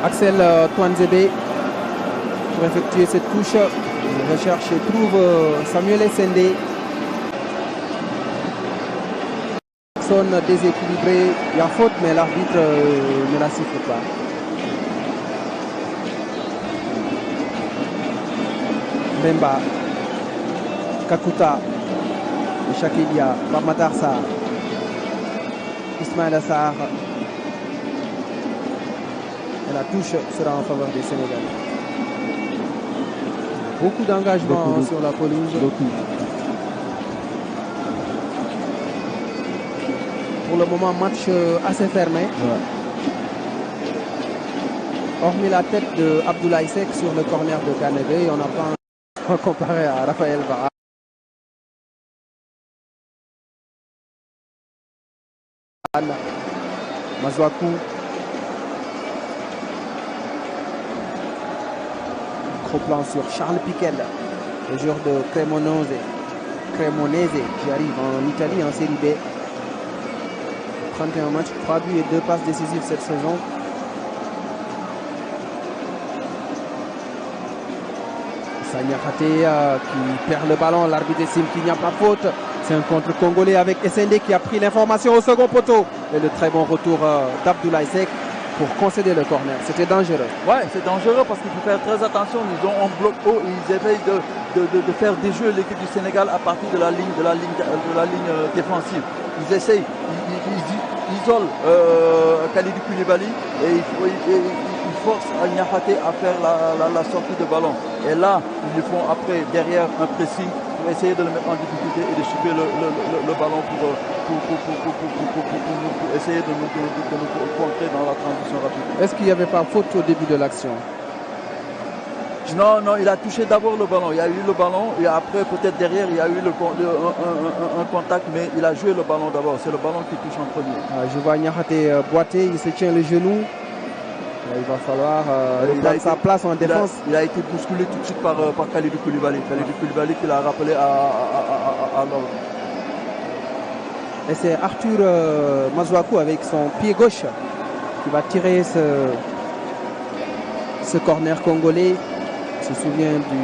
Axel Touanzebe pour effectuer cette touche. Il recherche et trouve Samuel Essendé. Sonne déséquilibré. Il y a faute, mais l'arbitre ne la siffle pas. Bemba, Kakuta, Shakilia, Bamatar Sarr, Ismaël Assar. Et la touche sera en faveur des Sénégalais. Beaucoup d'engagement sur la pelouse. Pour le moment, match assez fermé. Ouais. Hormis la tête de Abdoulaye Seck sur le corner de Kanebe, on n'a pas comparé à Raphaël Varane. Masuaku. Gros plan sur Charles Piquel, le joueur de Cremonese qui arrive en Italie en Série B. 31 matchs, 3 buts et 2 passes décisives cette saison. Sanyakate qui perd le ballon, l'arbitre estime qu'il n'y a pas faute. C'est un contre congolais avec Essendé qui a pris l'information au second poteau. Et le très bon retour d'Abdoulaye Seck pour concéder le corner. C'était dangereux. Ouais, c'est dangereux parce qu'il faut faire très attention. Ils ont un bloc haut et ils essayent de faire déjouer l'équipe du Sénégal à partir de la ligne défensive. Ils essayent, ils isolent Kalidou Koulibaly et ils forcent Niakhaté à faire la sortie de ballon. Et là, ils font après, derrière, un pressing pour essayer de le mettre en difficulté et de chipper le ballon pour essayer de nous contrer dans la transition rapide. Est-ce qu'il n'y avait pas faute au début de l'action? Non, il a touché d'abord le ballon. Il y a eu le ballon et après, peut-être derrière, il y a eu un contact, mais il a joué le ballon d'abord. C'est le ballon qui touche en premier. Je vois Niakhaté boiter, il se tient le genou. Il va falloir prendre sa place en défense. Il a été bousculé tout de suite par Kalidou Koulibaly. Kalidou Koulibaly qui l'a rappelé à l'ordre. Et c'est Arthur Masuaku avec son pied gauche qui va tirer ce corner congolais. Il se souvient du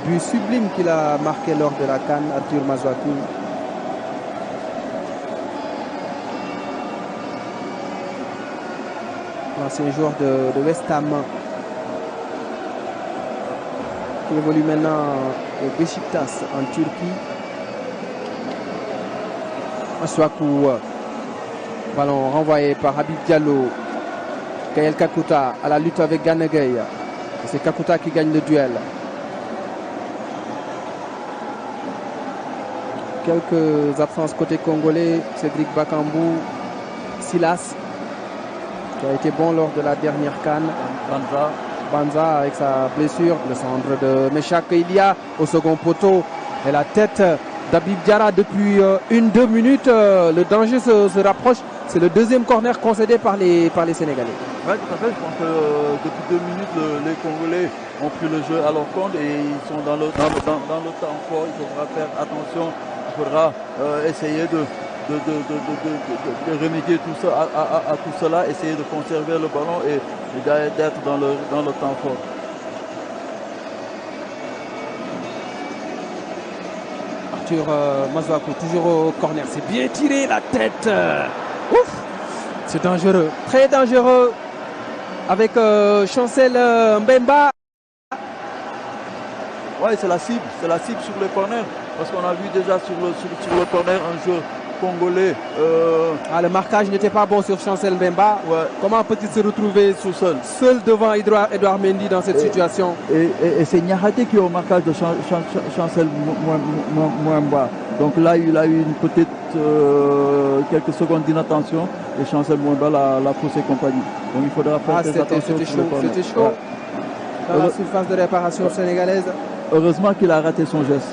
but sublime qu'il a marqué lors de la CAN, Arthur Masuaku. L'ancien joueur de West Ham qui évolue maintenant au Beşiktaş en Turquie. Masuaku, ballon renvoyé par Habib Diallo. Gaël Kakuta à la lutte avec Gana Gueye. C'est Kakuta qui gagne le duel. Quelques absences côté congolais. Cédric Bakambu, Silas qui a été bon lors de la dernière CAN. Banza avec sa blessure. Le centre de Meshak Ilia au second poteau. Et la tête d'Habib Diarra depuis 1-2 minutes. Le danger se rapproche. C'est le deuxième corner concédé par les Sénégalais. Oui, tout à fait. Je pense que depuis 2 minutes, les Congolais ont pris le jeu à leur compte et ils sont dans le temps fort. Il faudra faire attention. Il faudra essayer de remédier tout ça, à tout cela, essayer de conserver le ballon et d'être dans le temps fort. Arthur Masuaku toujours au corner. C'est bien tiré la tête. Ouf, c'est dangereux, très dangereux. Avec Chancel Mbemba. Oui, c'est la cible sur le corner. Parce qu'on a vu déjà sur le corner un jeu congolais. Le marquage n'était pas bon sur Chancel Mbemba. Ouais. Comment peut-il se retrouver seul devant Edouard Mendy dans cette situation? Et c'est Niakhaté qui est au marquage de Chancel Mbemba. Donc là, il a eu peut-être quelques secondes d'inattention et Chancel Mbemba l'a faussé compagnie. Donc il faudra faire très attention. C'était chaud. Ouais. Dans la surface de réparation sénégalaise. Heureusement qu'il a raté son geste.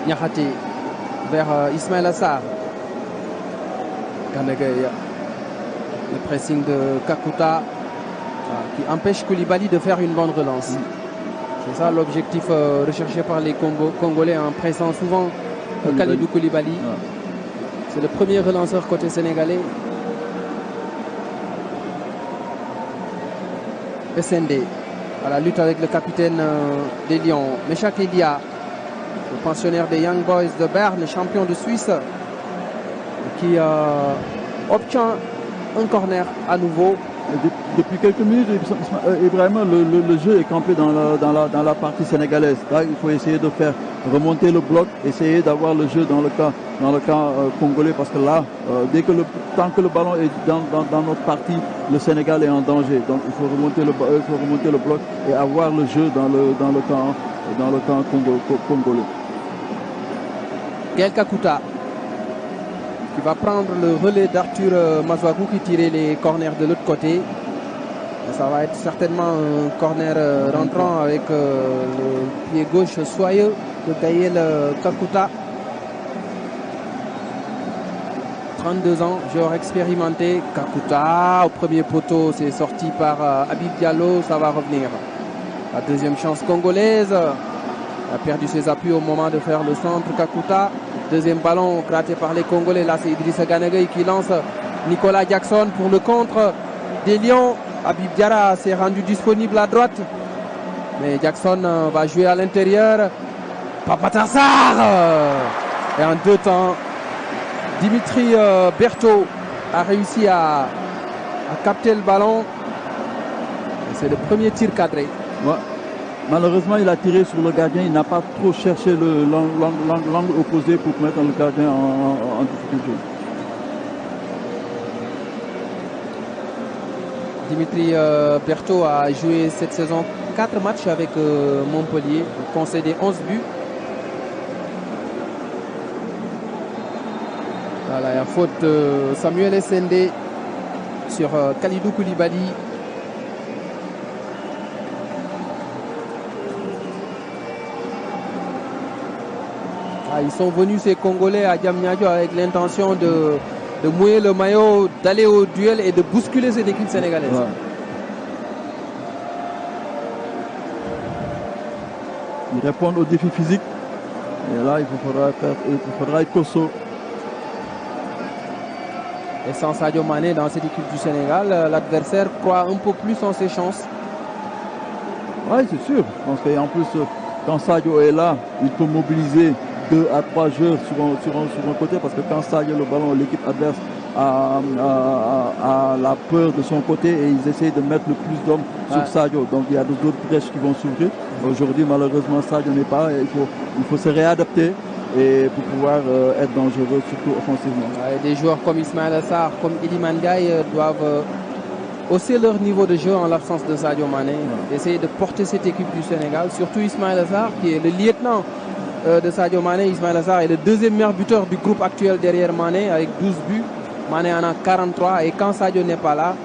Niakhaté vers Ismaël Assar. Gana Gueye. Le pressing de Kakuta qui empêche Koulibaly de faire une bonne relance. C'est ça l'objectif recherché par les Congolais en pressant souvent Kalidou Koulibaly. C'est le premier relanceur côté sénégalais. SND à la lutte avec le capitaine des Lions, Meshak Elia, le pensionnaire des Young Boys de Berne, champion de Suisse, qui obtient un corner à nouveau. Depuis quelques minutes, vraiment, le jeu est campé dans la partie sénégalaise. Là, il faut essayer de faire remonter le bloc, essayer d'avoir le jeu dans le camp congolais, parce que là, tant que le ballon est dans notre partie, le Sénégal est en danger. Donc il faut remonter le bloc et avoir le jeu dans le camp congolais. Gaël Kakuta qui va prendre le relais d'Arthur Mazouakou qui tirait les corners de l'autre côté. Et ça va être certainement un corner rentrant avec le pied gauche soyeux de Gaël Kakuta. 32 ans, joueur expérimenté. Kakuta au premier poteau, c'est sorti par Habib Diallo, ça va revenir. La deuxième chance congolaise. Il a perdu ses appuis au moment de faire le centre. Kakuta. Deuxième ballon gratté par les Congolais. Là, c'est Idrissa Gana Gueye qui lance Nicolas Jackson pour le contre des Lions. Habib Diarra s'est rendu disponible à droite. Mais Jackson va jouer à l'intérieur. Papatar Sarr. Et en deux temps, Dimitri Berthaud a réussi à capter le ballon. C'est le premier tir cadré. Ouais. Malheureusement, il a tiré sur le gardien. Il n'a pas trop cherché l'angle opposé pour mettre le gardien en difficulté. Dimitri Berthaud a joué cette saison 4 matchs avec Montpellier, concédé 11 buts. Voilà, il y a faute de Samuel Essendé sur Kalidou Koulibaly. Ils sont venus, ces Congolais, à Diamniadio avec l'intention de mouiller le maillot, d'aller au duel et de bousculer cette équipe sénégalaise. Ouais. Ils répondent au défi physique. Et là, il faudra être costaud. Et sans Sadio Mané dans cette équipe du Sénégal, l'adversaire croit un peu plus en ses chances. Oui, c'est sûr. Je pense qu'en plus, quand Sadio est là, il peut mobiliser 2 à 3 joueurs sur un côté, parce que quand Sadio le ballon, l'équipe adverse a la peur de son côté et ils essayent de mettre le plus d'hommes sur Sadio. Donc il y a d'autres brèches qui vont s'ouvrir. Aujourd'hui, malheureusement, Sadio n'est pas. Il faut se réadapter et pour pouvoir être dangereux, surtout offensivement. Des joueurs comme Ismaël Sarr, comme Iliman Ndiaye doivent hausser leur niveau de jeu en l'absence de Sadio Mané. Essayer de porter cette équipe du Sénégal, surtout Ismaël Sarr qui est le lieutenant de Sadio Mané. Ismaël Sarr est le deuxième meilleur buteur du groupe actuel derrière Mané avec 12 buts. Mané en a 43 et quand Sadio n'est pas là,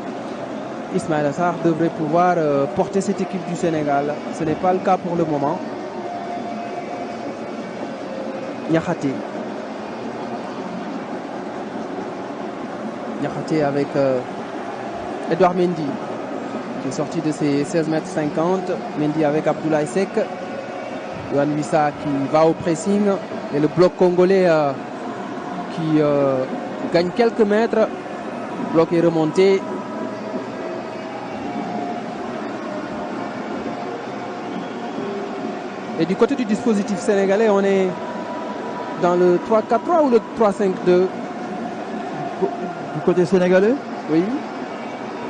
Ismaël Sarr devrait pouvoir porter cette équipe du Sénégal. Ce n'est pas le cas pour le moment. Niakhaté. Niakhaté avec Edouard Mendy qui est sorti de ses 16,50 m. Mendy avec Abdoulaye Seck. Yohan Wissa qui va au pressing et le bloc congolais qui gagne quelques mètres. Le bloc est remonté. Et du côté du dispositif sénégalais, on est dans le 3-4-3 ou le 3-5-2? Du côté sénégalais? Oui.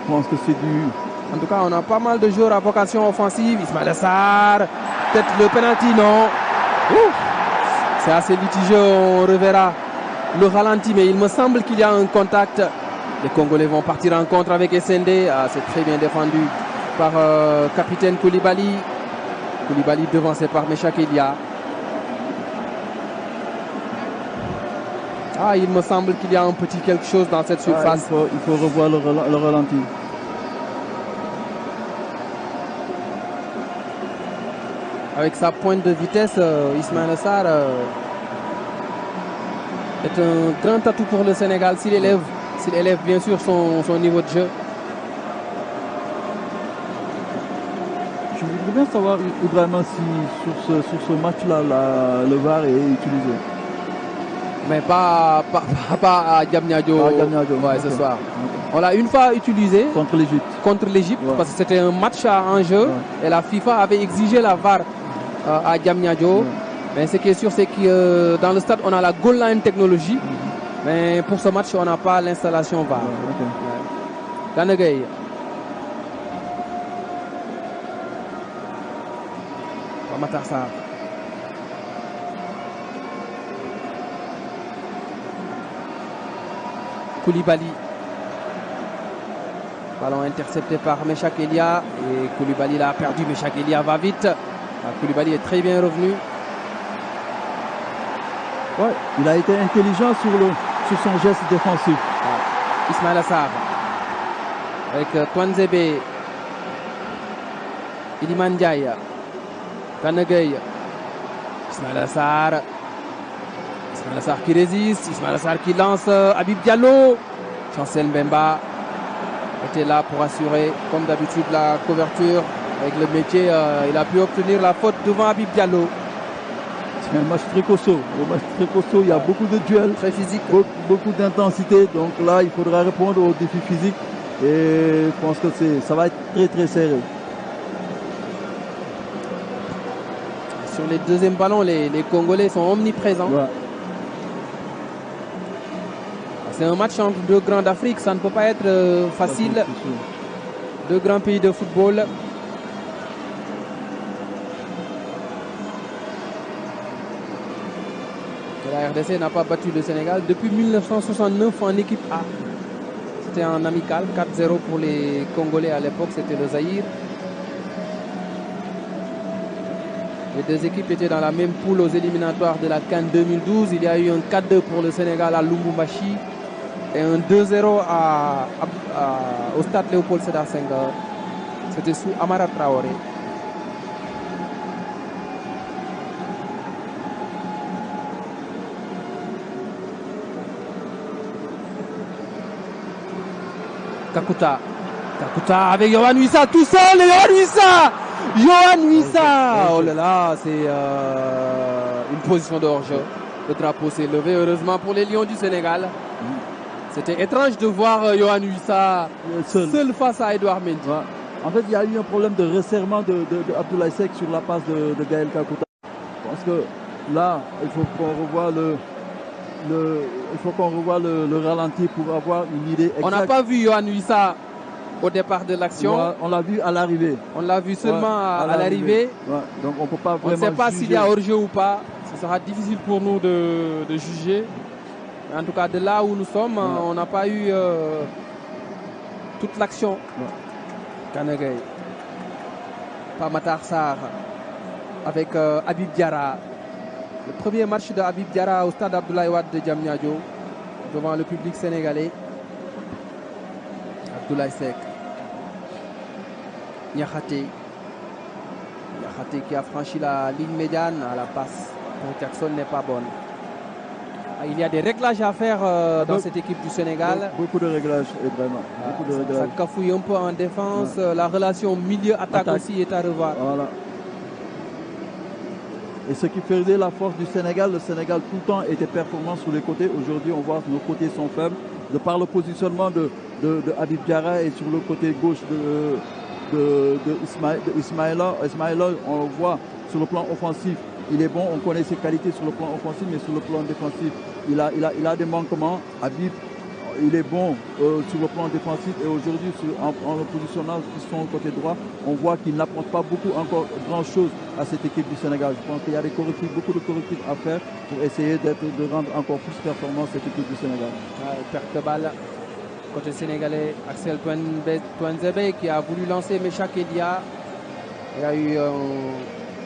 Je pense que c'est du... En tout cas, on a pas mal de joueurs à vocation offensive. Ismaël Sarr, peut-être le penalty, non. C'est assez litigieux, on reverra le ralenti, mais il me semble qu'il y a un contact. Les Congolais vont partir en contre avec SND. Ah, c'est très bien défendu par capitaine Koulibaly. Koulibaly devancé par Meshak Elia. Ah, il me semble qu'il y a un petit quelque chose dans cette surface. Il faut revoir le ralenti. Avec sa pointe de vitesse, Ismaël Sarr est un grand atout pour le Sénégal s'il élève s'il élève bien sûr son niveau de jeu. Je voudrais bien savoir, Ibrahima, si sur ce match-là, le VAR est utilisé. Mais pas à Diamniadio ce soir. Okay. On l'a une fois utilisé contre l'Égypte. Ouais. Parce que c'était un match en jeu et la FIFA avait exigé la VAR à Diamniadio. Mais ce qui est sûr, c'est que dans le stade, on a la goal line technologie. Mais pour ce match, on n'a pas l'installation VAR. Gana Gueye. Matar Sarr. Koulibaly. Ballon intercepté par Meshak Elia. Et Koulibaly l'a perdu. Meshak Elia va vite. Koulibaly est très bien revenu. Ouais, il a été intelligent sur son geste défensif. Ouais. Ismaïla Sarr. Avec Twanzebe. Iliman Ndiaye. Gana Gueye. Ismaïla Sarr. Ismaïla Sarr qui résiste. Ismaïla Sarr qui lance. Habib Diallo. Chancel Mbemba était là pour assurer, comme d'habitude, la couverture. Avec le métier, il a pu obtenir la faute devant Habib Diallo. C'est un match très costaud. Au match très costaud, il y a beaucoup de duels. Très physique. Beaucoup d'intensité. Donc là, il faudra répondre aux défis physiques. Et je pense que ça va être très très serré. Sur les deuxièmes ballons, les Congolais sont omniprésents. Ouais. C'est un match entre deux grands d'Afrique, ça ne peut pas être facile. Deux grands pays de football. La RDC n'a pas battu le Sénégal depuis 1969 en équipe A. C'était en amical, 4-0 pour les Congolais à l'époque, c'était le Zaïre. Les deux équipes étaient dans la même poule aux éliminatoires de la CAN 2012. Il y a eu un 4-2 pour le Sénégal à Lubumbashi et un 2-0 au stade Léopold Sédar Senghor. C'était sous Amara Traoré. Kakuta avec Yohan Wissa tout seul, Yohan Wissa. Oh là là, c'est une position de hors-jeu. Le drapeau s'est levé, heureusement pour les Lions du Sénégal. C'était étrange de voir Yohan Wissa seul face à Edouard Mendy. Ouais. En fait, il y a eu un problème de resserrement de Abdoulaye Seck sur la passe de Gaël Kakuta. Parce que là, il faut qu'on revoie le ralenti pour avoir une idée exacte. On n'a pas vu Yohan Wissa au départ de l'action. On l'a vu à l'arrivée. On l'a vu seulement à l'arrivée. Ouais. Donc on peut pas vraiment. On ne sait pas s'il y a hors-jeu ou pas. Ce sera difficile pour nous de juger. En tout cas, de là où nous sommes, on n'a pas eu toute l'action. Gana Gueye. Pas Matar Sarr avec Habib Diarra. Le premier match de Habib Diarra au stade Abdoulaye Wade de Diamniadio devant le public sénégalais. Abdoulaye Seck. Niakhaté qui a franchi la ligne médiane à la passe. Donc Jackson n'est pas bonne. Il y a des réglages à faire dans cette équipe du Sénégal. Beaucoup de réglages, vraiment. Ça cafouille un peu en défense. La relation milieu-attaque aussi est à revoir. Voilà. Et ce qui faisait la force du Sénégal, le Sénégal tout le temps était performant sur les côtés. Aujourd'hui, on voit que nos côtés sont faibles. De par le positionnement de Habib Diarra et sur le côté gauche de Ismaïla, on le voit sur le plan offensif. Il est bon, on connaît ses qualités sur le plan offensif, mais sur le plan défensif, il a des manquements. Habib, il est bon sur le plan défensif et aujourd'hui, en le positionnant sur son côté droit, on voit qu'il n'apporte pas encore grand-chose à cette équipe du Sénégal. Je pense qu'il y a beaucoup de correctifs à faire pour essayer de rendre encore plus performant cette équipe du Sénégal. Perte de balle côté sénégalais, Axel Twanzebe qui a voulu lancer Meshak Elia. Il y a eu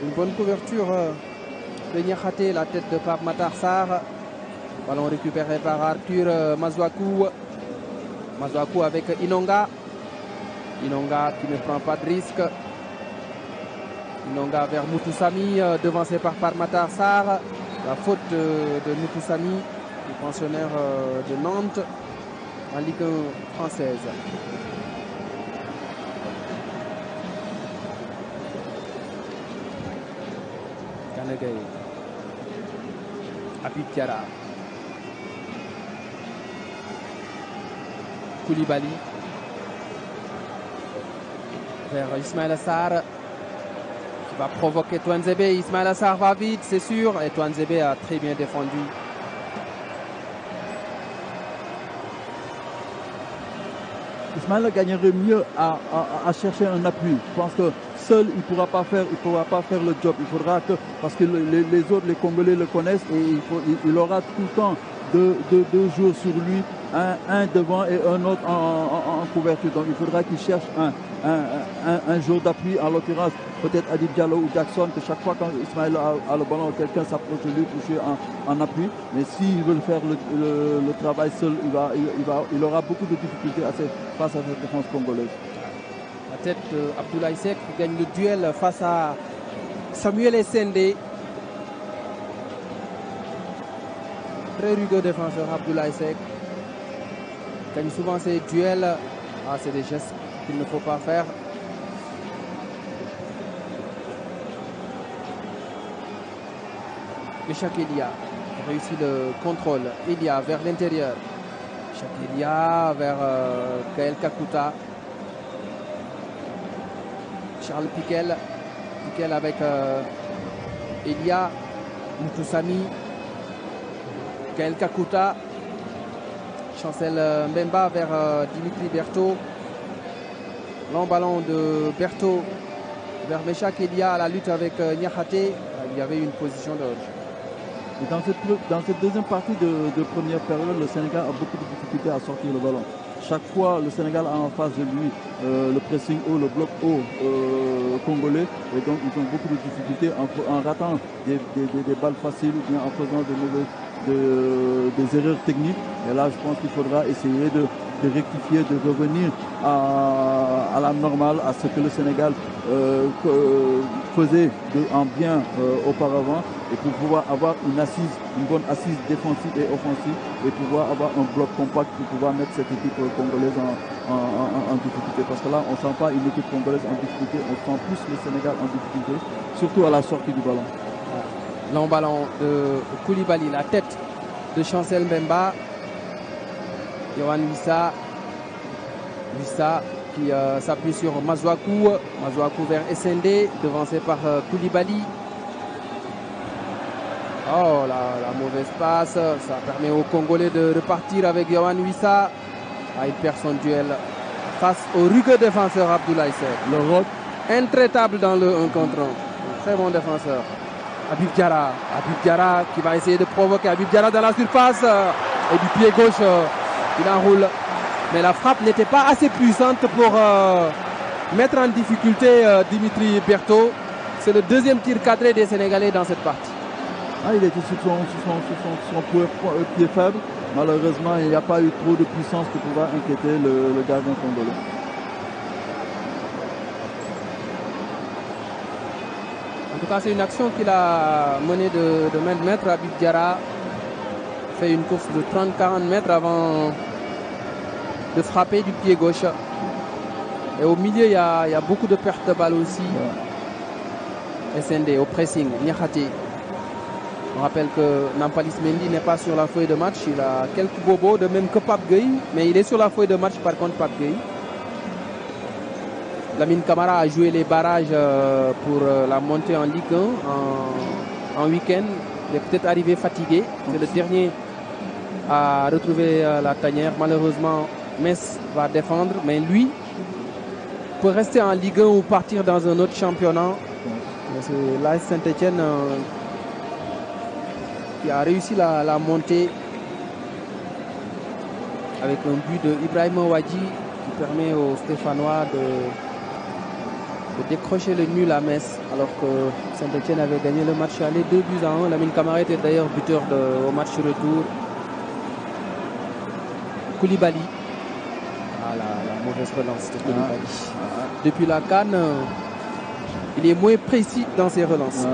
une bonne couverture de Niakhaté, la tête de Pape Matar Sarr. Ballon récupéré par Arthur Mazouakou. Mazouakou avec Inonga. Inonga qui ne prend pas de risque. Inonga vers Moutoussamy, devancé par Pape Matar Sarr. La faute de Moutoussamy, le pensionnaire de Nantes. en Ligue 1 française. Gana Gueye, Habib Diarra, Koulibaly vers Ismaïla Sarr qui va provoquer Touanzebe. Ismaïla Sarr va vite, c'est sûr, et Touanzebe a très bien défendu. Ismaïla gagnerait mieux à chercher un appui. Je pense que seul, il ne pourra pas faire le job. Il faudra que, parce que les autres, les Congolais le connaissent et il aura tout le temps deux joueurs sur lui, un devant et un autre en couverture. Donc il faudra qu'il cherche un joueur d'appui, en l'occurrence peut-être Adib Diallo ou Jackson, que chaque fois quand Ismaël a le ballon, quelqu'un s'approche de lui pour jouer en appui. Mais s'il veut faire le travail seul, il aura beaucoup de difficultés face à cette défense congolaise. La tête d'Abdoulaye Seck qui gagne le duel face à Samuel Essendé. Très rugueux défenseur Abdoulaye Seck. Gagne souvent ses duels. Ah, c'est des gestes qu'il ne faut pas faire. Meshak Elia réussit le contrôle. Elia vers l'intérieur. Meshak Elia vers Gaël Kakuta. Charles Piquel. Piquel avec Elia. Moutoussami. Gaël Kakuta. Chancel Mbemba vers Dimitri Berthaud. Long ballon de Berthaud vers Meshak Elia à la lutte avec Niakhaté. Il y avait une position de jeu. Et dans cette deuxième partie de première période, le Sénégal a beaucoup de difficultés à sortir le ballon. Chaque fois, le Sénégal a en face de lui le pressing haut, le bloc haut congolais. Et donc, ils ont beaucoup de difficultés en ratant des balles faciles ou bien en faisant des erreurs techniques. Et là, je pense qu'il faudra essayer de rectifier, de revenir à la normale, à ce que le Sénégal faisait en bien auparavant, et pour pouvoir avoir une bonne assise défensive et offensive, et pouvoir avoir un bloc compact pour pouvoir mettre cette équipe congolaise en difficulté. Parce que là, on ne sent pas une équipe congolaise en difficulté, on sent plus le Sénégal en difficulté, surtout à la sortie du ballon. Long ballon de Koulibaly, la tête de Chancel Mbemba. Yohan Wissa qui s'appuie sur Mazouakou vers Essendé, devancé par Koulibaly. Oh, la mauvaise passe, ça permet aux Congolais de repartir avec Yohan Wissa. Ah, il perd son duel face au rugueux défenseur Abdoulaye Seck. Le rock intraitable dans le 1 contre 1. Un très bon défenseur. Habib Diarra qui va essayer de provoquer Habib Diarra dans la surface. Et du pied gauche, il enroule. Mais la frappe n'était pas assez puissante pour mettre en difficulté Dimitri Berthaud. C'est le deuxième tir cadré des Sénégalais dans cette partie. Ah, il était sur son pied faible. Malheureusement, il n'y a pas eu trop de puissance pour pouvoir inquiéter le gardien congolais. En tout cas, c'est une action qu'il a menée de main de maître. Habib Diarra fait une course de 30-40 mètres avant de frapper du pied gauche. Et au milieu, il y a beaucoup de pertes de balles aussi. Ouais. SND au pressing, Niakhaté. On rappelle que Nampalys Mendy n'est pas sur la feuille de match. Il a quelques bobos, de même que Pape Gueye. Mais il est sur la feuille de match, par contre, Pape Gueye. Lamine Camara a joué les barrages pour la montée en Ligue 1 en week-end. Il est peut-être arrivé fatigué. C'est le dernier à retrouver la tanière. Malheureusement, Metz va défendre. Mais lui peut rester en Ligue 1 ou partir dans un autre championnat. C'est l'AS Saint-Etienne qui a réussi la montée avec un but de Ibrahima Wadji qui permet aux Stéphanois de décrocher le nul à Metz, alors que Saint-Etienne avait gagné le match aller 2-1. Lamine Camara était d'ailleurs buteur au match retour. Koulibaly. Ah, la mauvaise relance de Koulibaly. Depuis la CAN, il est moins précis dans ses relances.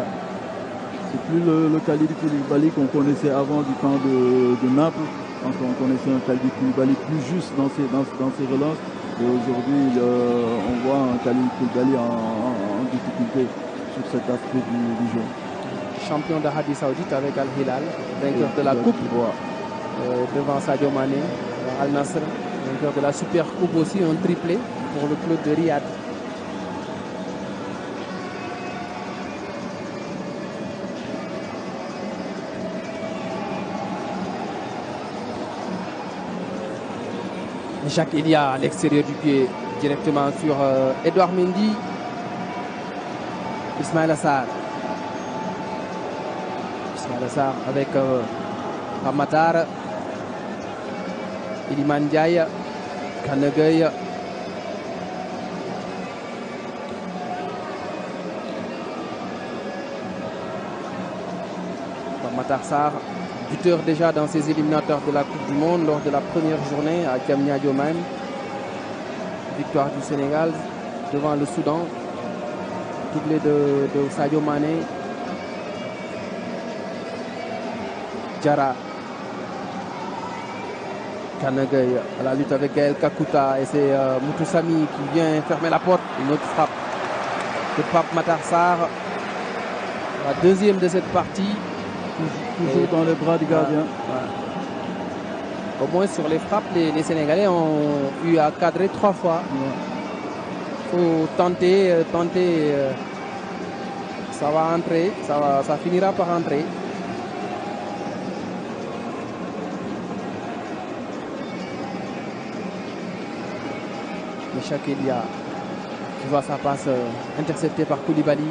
C'est plus le Khalid Koulibaly qu'on connaissait avant du temps de Naples. quand on connaissait un Kalidou Koulibaly plus juste dans ses relances. Et aujourd'hui, on voit un Kalidou Koulibaly en difficulté sur cet aspect du jeu. Champion d'Arabie Saoudite avec Al Hilal, vainqueur de la Coupe devant Sadio Mané, Al Nassr, vainqueur de la Super Coupe aussi, un triplé pour le club de Riyad. Jacques Elia à l'extérieur du pied, directement sur Edouard Mendy. Ismaïla Sarr. Ismaïla Sarr avec Pamatar. Iliman Ndiaye. Gana Gueye. Pamatar Sarr, buteur déjà dans ces éliminatoires de la Coupe du Monde lors de la première journée à Diamniadio même. Victoire du Sénégal devant le Soudan. Doublé de Sadio Mané. Diarra. Gana Gueye à la lutte avec Gaël Kakuta et c'est Moutou Samy qui vient fermer la porte. Une autre frappe de Pape Matar Sarr. La deuxième de cette partie. Toujours dans les bras du gardien. Au moins sur les frappes, les Sénégalais ont eu à cadrer 3 fois. Il faut tenter. Ça va entrer, ça finira par entrer. Meshak Elia qui voit sa passe interceptée par Koulibaly.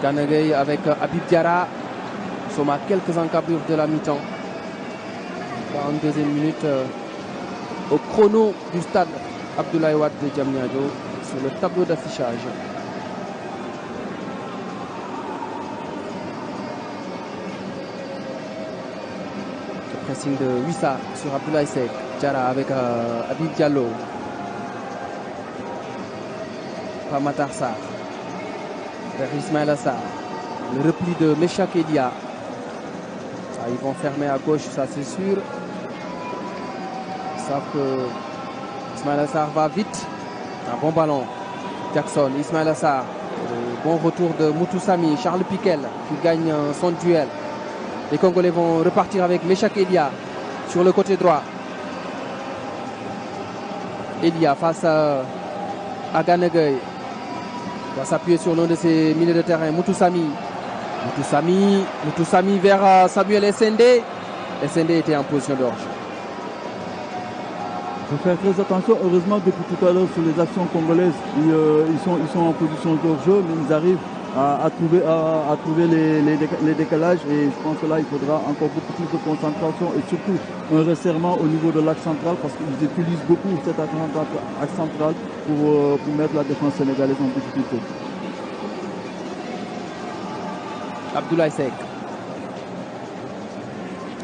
Gana Gueye avec Habib Diarra. Nous sommes à quelques encablures de la mi-temps. 42e minute au chrono du stade Abdoulaye Wade de Diamniadio sur le tableau d'affichage. Le pressing de Wissa sur Abdoulaye Seck. Diarra avec Habib Diallo. Pamatar Sarr vers Ismaïla Sarr. Le repli de Meshak Elia. Ils vont fermer à gauche, ça c'est sûr. Ils savent que Ismaïla Sarr va vite. Un bon ballon. Jackson, Ismaïla Sarr. Bon retour de Moutou Samy. Charles Piquel qui gagne son duel. Les Congolais vont repartir avec Meshak Elia sur le côté droit. Elia face à Gana Gueye. Il va s'appuyer sur l'un de ses milieux de terrain. Moutou Samy. Moutou Samy vers Samuel Essendé. Essendé était en position de hors-jeu. Il faut faire très attention. Heureusement, depuis tout à l'heure, sur les actions congolaises, ils sont en position de hors-jeu, mais ils arrivent à trouver les décalages. Et je pense que là, il faudra encore beaucoup plus de concentration et surtout un resserrement au niveau de l'axe central parce qu'ils utilisent beaucoup cet axe central pour mettre la défense sénégalaise en difficulté. Abdoulaye Seck.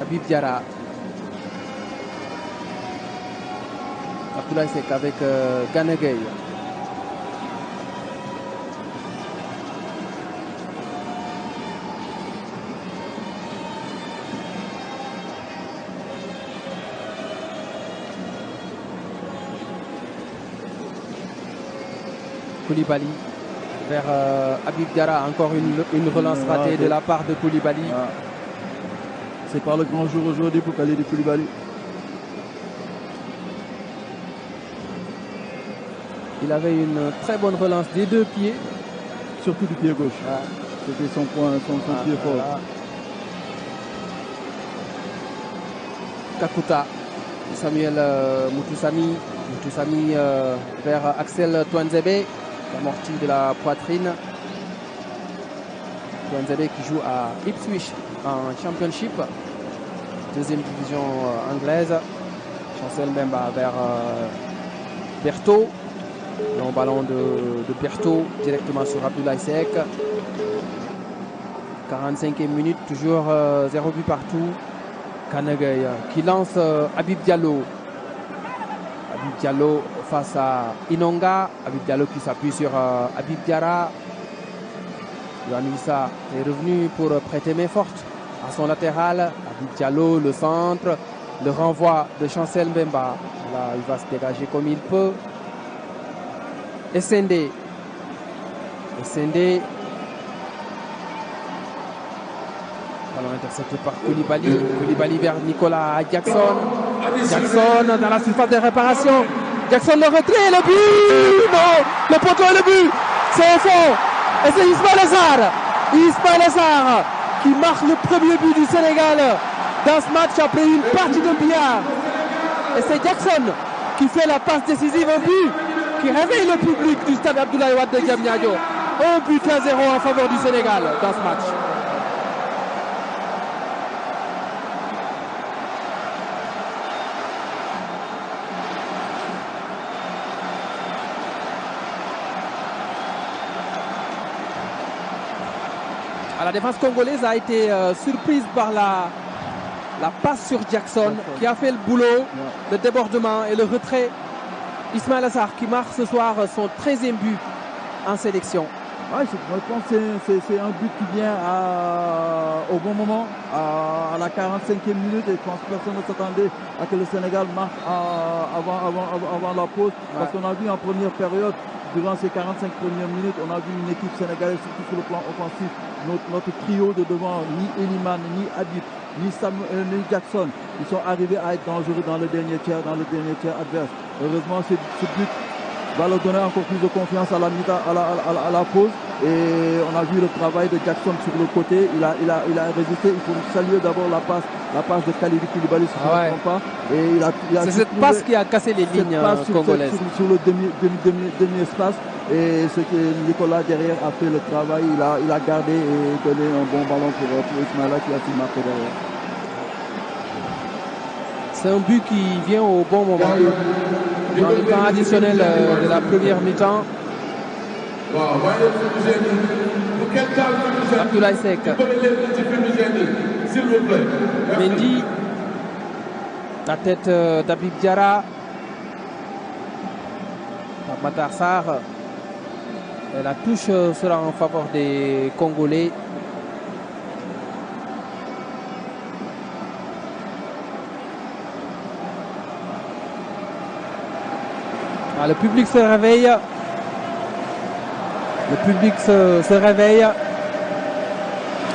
Habib Diarra. Abdoulaye Seck avec Gana Gueye. Koulibaly vers Habib Diarra, encore une relance ratée de la part de Koulibaly. C'est pas le grand jour aujourd'hui pour Kalidou Koulibaly. Il avait une très bonne relance des deux pieds. Surtout du pied gauche. C'était son point, son pied fort. Voilà. Kakuta, Samuel Moutou Samy vers Axel Touanzebe. L'amorti de la poitrine. Touanzebe qui joue à Ipswich en Championship, deuxième division anglaise. Chancel Mbemba vers Berthaud. Long ballon de Berthaud directement sur Abdoulaye Seck. 45e minute, toujours 0 but partout. Gana Gueye qui lance Habib Diallo. Habib Diallo face à Inonga. Habib Diallo qui s'appuie sur Habib Diarra. Yohan Wissa est revenu pour prêter main forte à son latéral. Habib Diallo, le centre. Le renvoi de Chancel Mbemba. Là, il va se dégager comme il peut. Essendé. Ballon intercepté par Koulibaly. Koulibaly vers Nicolas Jackson. Jackson dans la surface de réparation. Jackson le retrait, le but. Non, le poteau et le but. C'est au fond. Et c'est Ismaël Sarr. Ismaël Sarr qui marque le premier but du Sénégal dans ce match après une partie de billard. Et c'est Jackson qui fait la passe décisive, un but qui réveille le public du stade Abdoulaye Wade de Diamniadio. 1-0 en faveur du Sénégal dans ce match. La défense congolaise a été surprise par la passe sur Jackson qui a fait le boulot, le débordement et le retrait. Ismaël Sarr qui marque ce soir son 13e but en sélection. Ouais, je pense que c'est un but qui vient au bon moment, à la 45e minute, et je pense que personne ne s'attendait à que le Sénégal marque avant la pause. Parce qu'on a vu en première période, durant ces 45 premières minutes, on a vu une équipe sénégalaise, surtout sur le plan offensif, notre trio de devant, ni Eliman, ni Habib, ni Jackson, ils sont arrivés à être dangereux dans le dernier tiers adverse. Heureusement, ce but va leur donner encore plus de confiance à la pause. Et on a vu le travail de Jackson sur le côté. Il a résisté. Il faut saluer d'abord la passe de Khalidou Koulibaly, si je ne me trompe pas. C'est cette passe qui a cassé les lignes congolaises. Sur le demi-espace. Et ce que Nicolas derrière a fait le travail. Il a gardé et donné un bon ballon pour Ismaïla qui a su marquer derrière. C'est un but qui vient au bon moment. Dans le temps additionnel de la première mi-temps. Abdoulaye Seck. Mendy. La tête d'Habib Diarra. Matar Sarr. Et la touche sera en faveur des Congolais. Le public se réveille. Le public se réveille.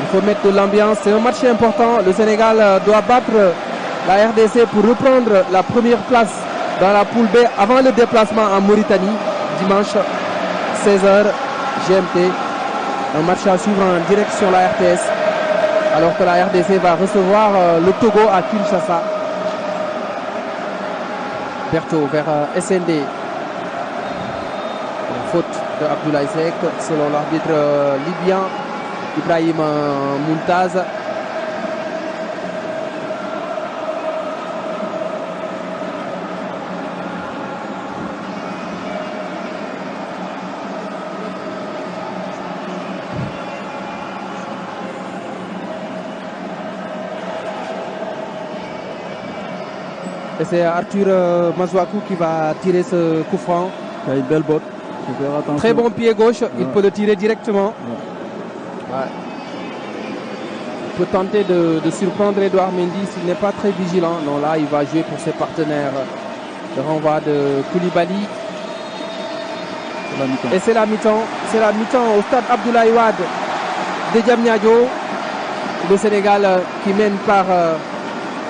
Il faut mettre de l'ambiance. C'est un match important. Le Sénégal doit battre la RDC pour reprendre la première place dans la poule B avant le déplacement en Mauritanie, dimanche 16h GMT. Un match à suivre en direct sur la RTS. Alors que la RDC va recevoir le Togo à Kinshasa. Berto vers SND. Faute de Abdoulaye Seck selon l'arbitre libyen Ibrahim Muntaz. Et c'est Arthur Mazouakou qui va tirer ce coup franc. Il a une belle botte. Très bon pied gauche, il peut le tirer directement. Il peut tenter de surprendre Edouard Mendy s'il n'est pas très vigilant. Non, là, il va jouer pour ses partenaires. Le renvoi de Koulibaly. Et c'est la mi-temps. C'est la mi-temps au stade Abdoulaye Wade de Diamniadio. Le Sénégal qui mène par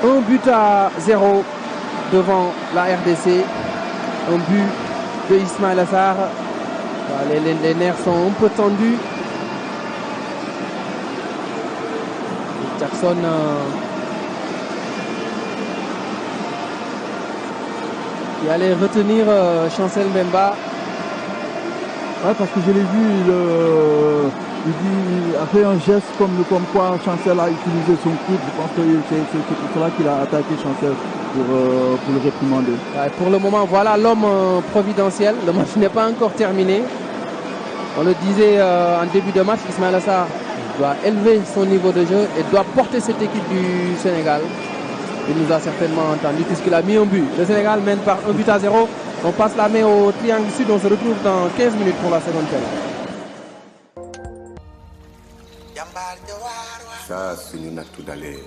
1-0 devant la RDC. Un but de Ismaël Sarr. Les nerfs sont un peu tendus. Jackson qui allait retenir Chancel Mbemba. Ouais, parce que je l'ai vu, il a fait un geste comme quoi Chancel a utilisé son coude. Je pense que c'est pour cela qu'il a attaqué Chancel pour le réprimander. Ouais, pour le moment, voilà l'homme providentiel. Le match n'est pas encore terminé. On le disait en début de match, Ismaël Sarr doit élever son niveau de jeu et doit porter cette équipe du Sénégal. Il nous a certainement entendu puisqu'il a mis un but. Le Sénégal mène par 1-0. On passe la main au triangle sud. On se retrouve dans 15 minutes pour la seconde période. Ça, c'est une acte d'aller.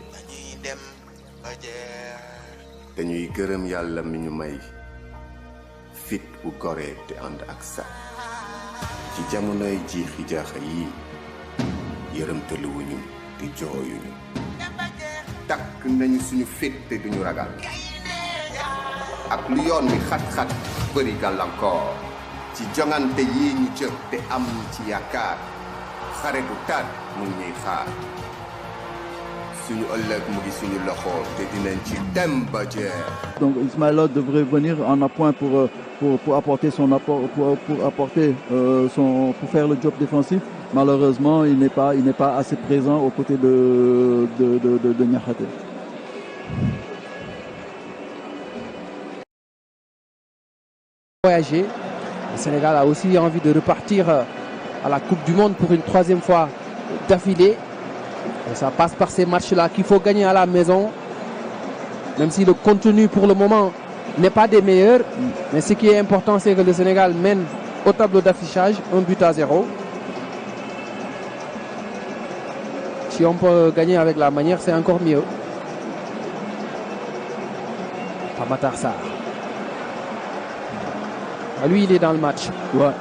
dañuy gërëm yàlla mi ñu may fit bu goree te ànd ak sax ci jamonoy jiixi jaaxa yi yërëmtaluwuñu di jooyuñu takk nañu suñu fit te duñu ragal ak lu yoon wi xat-xat bëri gàllankoor ci jongante yi ñu jëm te am ci yaakaar xare bu tar mu ngi ñuy xaar suñu ëllëg mu ngi suñu loxo te dinañ ci dem ba jeex. Donc Ismaïla devrait venir en appoint pour apporter son apport, pour apporter pour faire le job défensif. Malheureusement, il n'est pas assez présent aux côtés de Niakhaté. Voyager. Le Sénégal a aussi envie de repartir à la Coupe du Monde pour une 3e fois d'affilée. Et ça passe par ces matchs-là qu'il faut gagner à la maison. Même si le contenu pour le moment n'est pas des meilleurs. Mais ce qui est important, c'est que le Sénégal mène au tableau d'affichage 1-0. Si on peut gagner avec la manière, c'est encore mieux. Matar Sarr. Lui, il est dans le match. Ouais.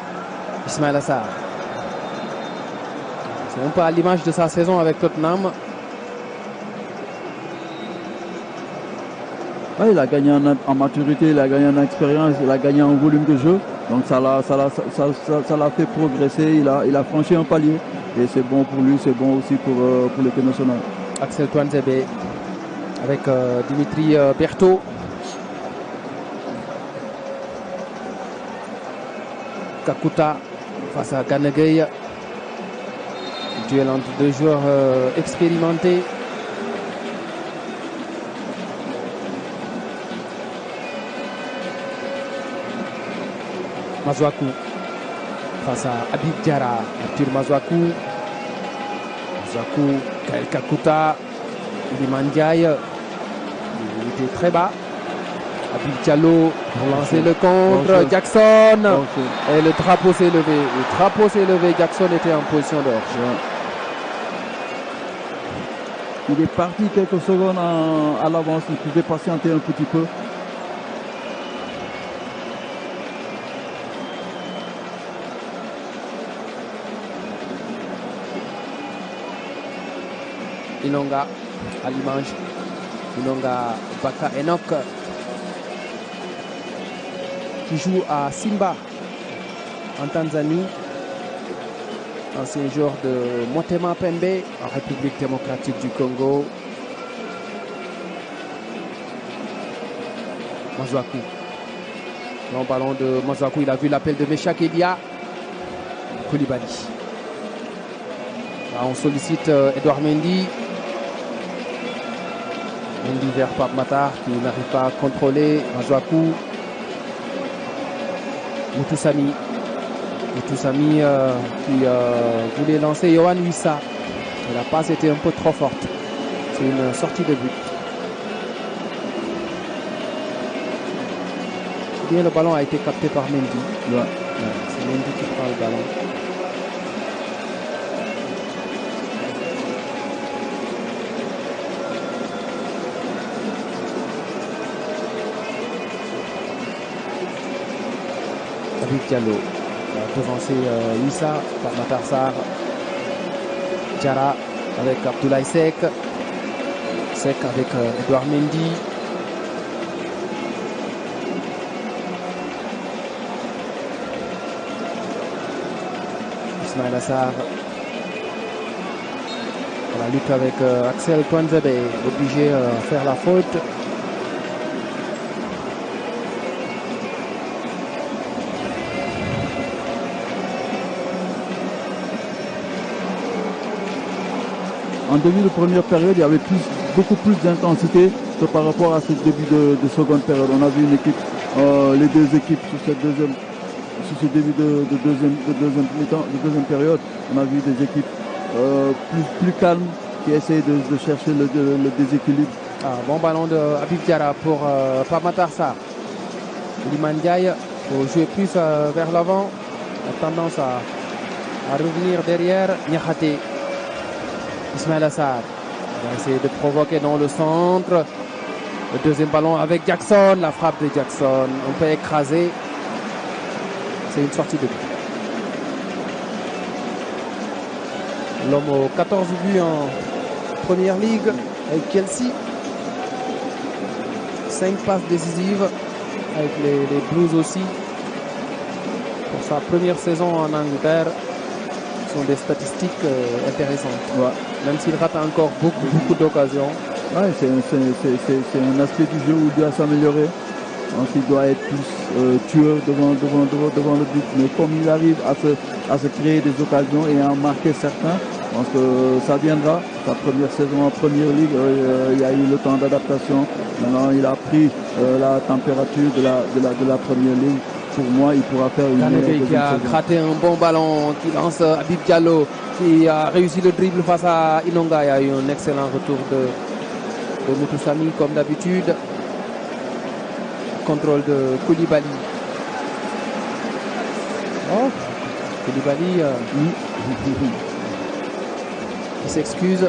Ismaïla Sarr. C'est un peu à l'image de sa saison avec Tottenham. Ouais, il a gagné en maturité, il a gagné en expérience, il a gagné en volume de jeu. Donc ça l'a fait progresser, il a franchi un palier. Et c'est bon pour lui, c'est bon aussi pour l'équipe nationale. Axel Touanzebe avec Dimitri Berthaud. Kakuta face à Ganegei. Duel entre deux joueurs expérimentés. Mazouakou face à Habib Diarra. Arthur Mazouakou. Mazouakou, Kael Kakuta. Iliman Ndiaye. Il était très bas. Habib Diallo pour lancer le contre. Jackson. Et le drapeau s'est levé. Le drapeau s'est levé. Jackson était en position de hors-jeu. Il est parti quelques secondes à l'avance. Il pouvait patienter un petit peu. Inonga à l'image. Inonga Baka Enoch qui joue à Simba en Tanzanie. Ancien joueur de Motema Pembe en République démocratique du Congo. Mazouakou. Long ballon de Mazouakou. Il a vu l'appel de Meshak Elia. Koulibaly. Là, on sollicite Edouard Mendy. Mendy vers Pape Matar qui n'arrive pas à contrôler. Mazouakou. Moutoussamy. Moutoussamy qui voulait lancer Yohan Wissa. La passe était un peu trop forte. C'est une sortie de but. Bien, le ballon a été capté par Mendy. Ouais. C'est Mendy qui prend le ballon. Habib Diallo va devancer Wissa par Matar Sarr. Diarra avec Abdoulaye Seck. Seck avec Edouard Mendy. Ismaïla Sarr. La lutte avec Axel Touanzebe, obligé à faire la faute. En début de première période, il y avait beaucoup plus d'intensité que par rapport à ce début de seconde période. On a vu une équipe, les deux équipes sur ce début de deuxième période. On a vu des équipes plus calmes qui essayent de chercher le déséquilibre. Bon ballon de Habib Diarra pour Pape Matar Sarr. Iliman Ndiaye faut jouer plus vers l'avant. A tendance à revenir derrière. Niakhaté. Ismaïla Sarr va essayer de provoquer dans le centre. Le deuxième ballon avec Jackson, la frappe de Jackson, on peut écraser. C'est une sortie de but. L'homme aux 14 buts en première ligue avec Chelsea. 5 passes décisives avec les Blues aussi. Pour sa première saison en Angleterre, ce sont des statistiques intéressantes. Ouais. Même s'il rate encore beaucoup d'occasions. Ouais, c'est un aspect du jeu où il doit s'améliorer. Donc il doit être plus tueur devant le but. Mais comme il arrive à se créer des occasions et à en marquer certains, je pense que ça viendra. Sa première saison en première ligue, il y a eu le temps d'adaptation. Maintenant, il a pris la température de la première ligue. Pour moi, il pourra faire une Kanegei qui a gratté un bon ballon, qui lance Habib Diallo, qui a réussi le dribble face à Ilonga. Il y a eu un excellent retour de Moutoussamy comme d'habitude. Contrôle de Koulibaly. Oh, Koulibaly qui s'excuse.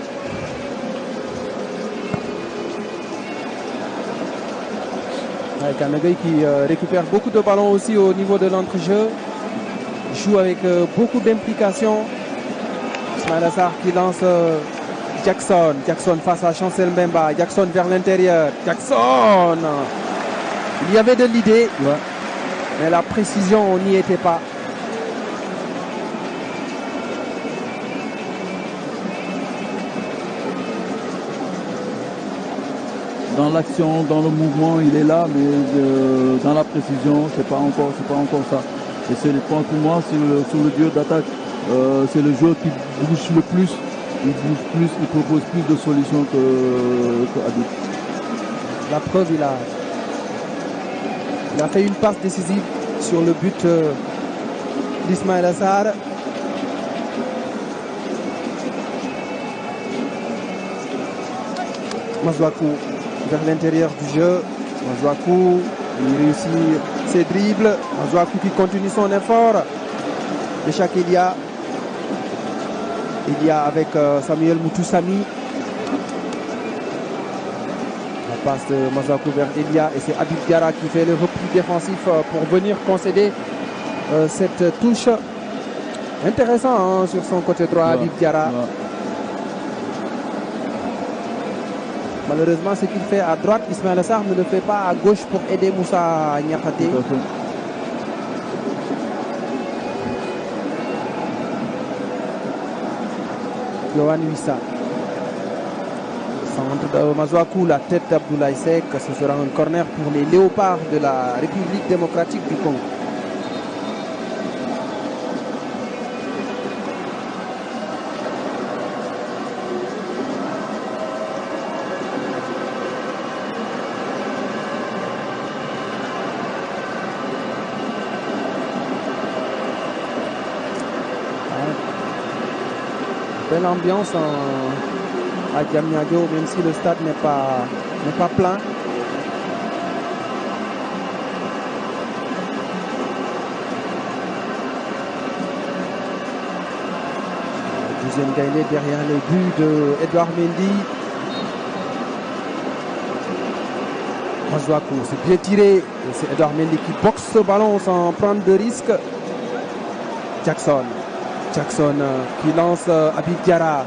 Kanegei qui récupère beaucoup de ballons aussi au niveau de l'entrejeu. Joue avec beaucoup d'implication. Ismaïla Sarr qui lance Jackson. Jackson face à Chancel Mbemba. Jackson vers l'intérieur. Jackson. Il y avait de l'idée, mais la précision, on n'y était pas. Dans l'action, dans le mouvement, il est là, mais dans la précision, c'est pas encore ça. Et c'est pour moi sur le duo d'attaque, c'est le joueur qui bouge le plus, il bouge plus, il propose plus de solutions que Habib. La preuve, il a fait une passe décisive sur le but d'Ismaïla Sarr. Masuaku vers l'intérieur du jeu. Masuaku, il réussit ses dribbles. Masuaku qui continue son effort. Échec Elia avec Samuel Moutoussamy. La passe de Masuaku vers Elia et c'est Habib Diarra qui fait le repli défensif pour venir concéder cette touche. Intéressant sur son côté droit, Habib Diarra. Malheureusement, ce qu'il fait à droite, Ismaïla Sarr ne le fait pas à gauche pour aider Moussa Niakhaté. Yohan Wissa. Centre de Masuaku, la tête d'Abdoulaye Seck. Ce sera un corner pour les Léopards de la République démocratique du Congo. Belle ambiance à Diamniadio, même si le stade n'est pas plein. Deuxième Gaïlé derrière les buts de Edouard Mendy. Masuaku, c'est bien tiré. C'est Edouard Mendy qui boxe ce ballon sans prendre de risque. Jackson qui lance Habib Diarra.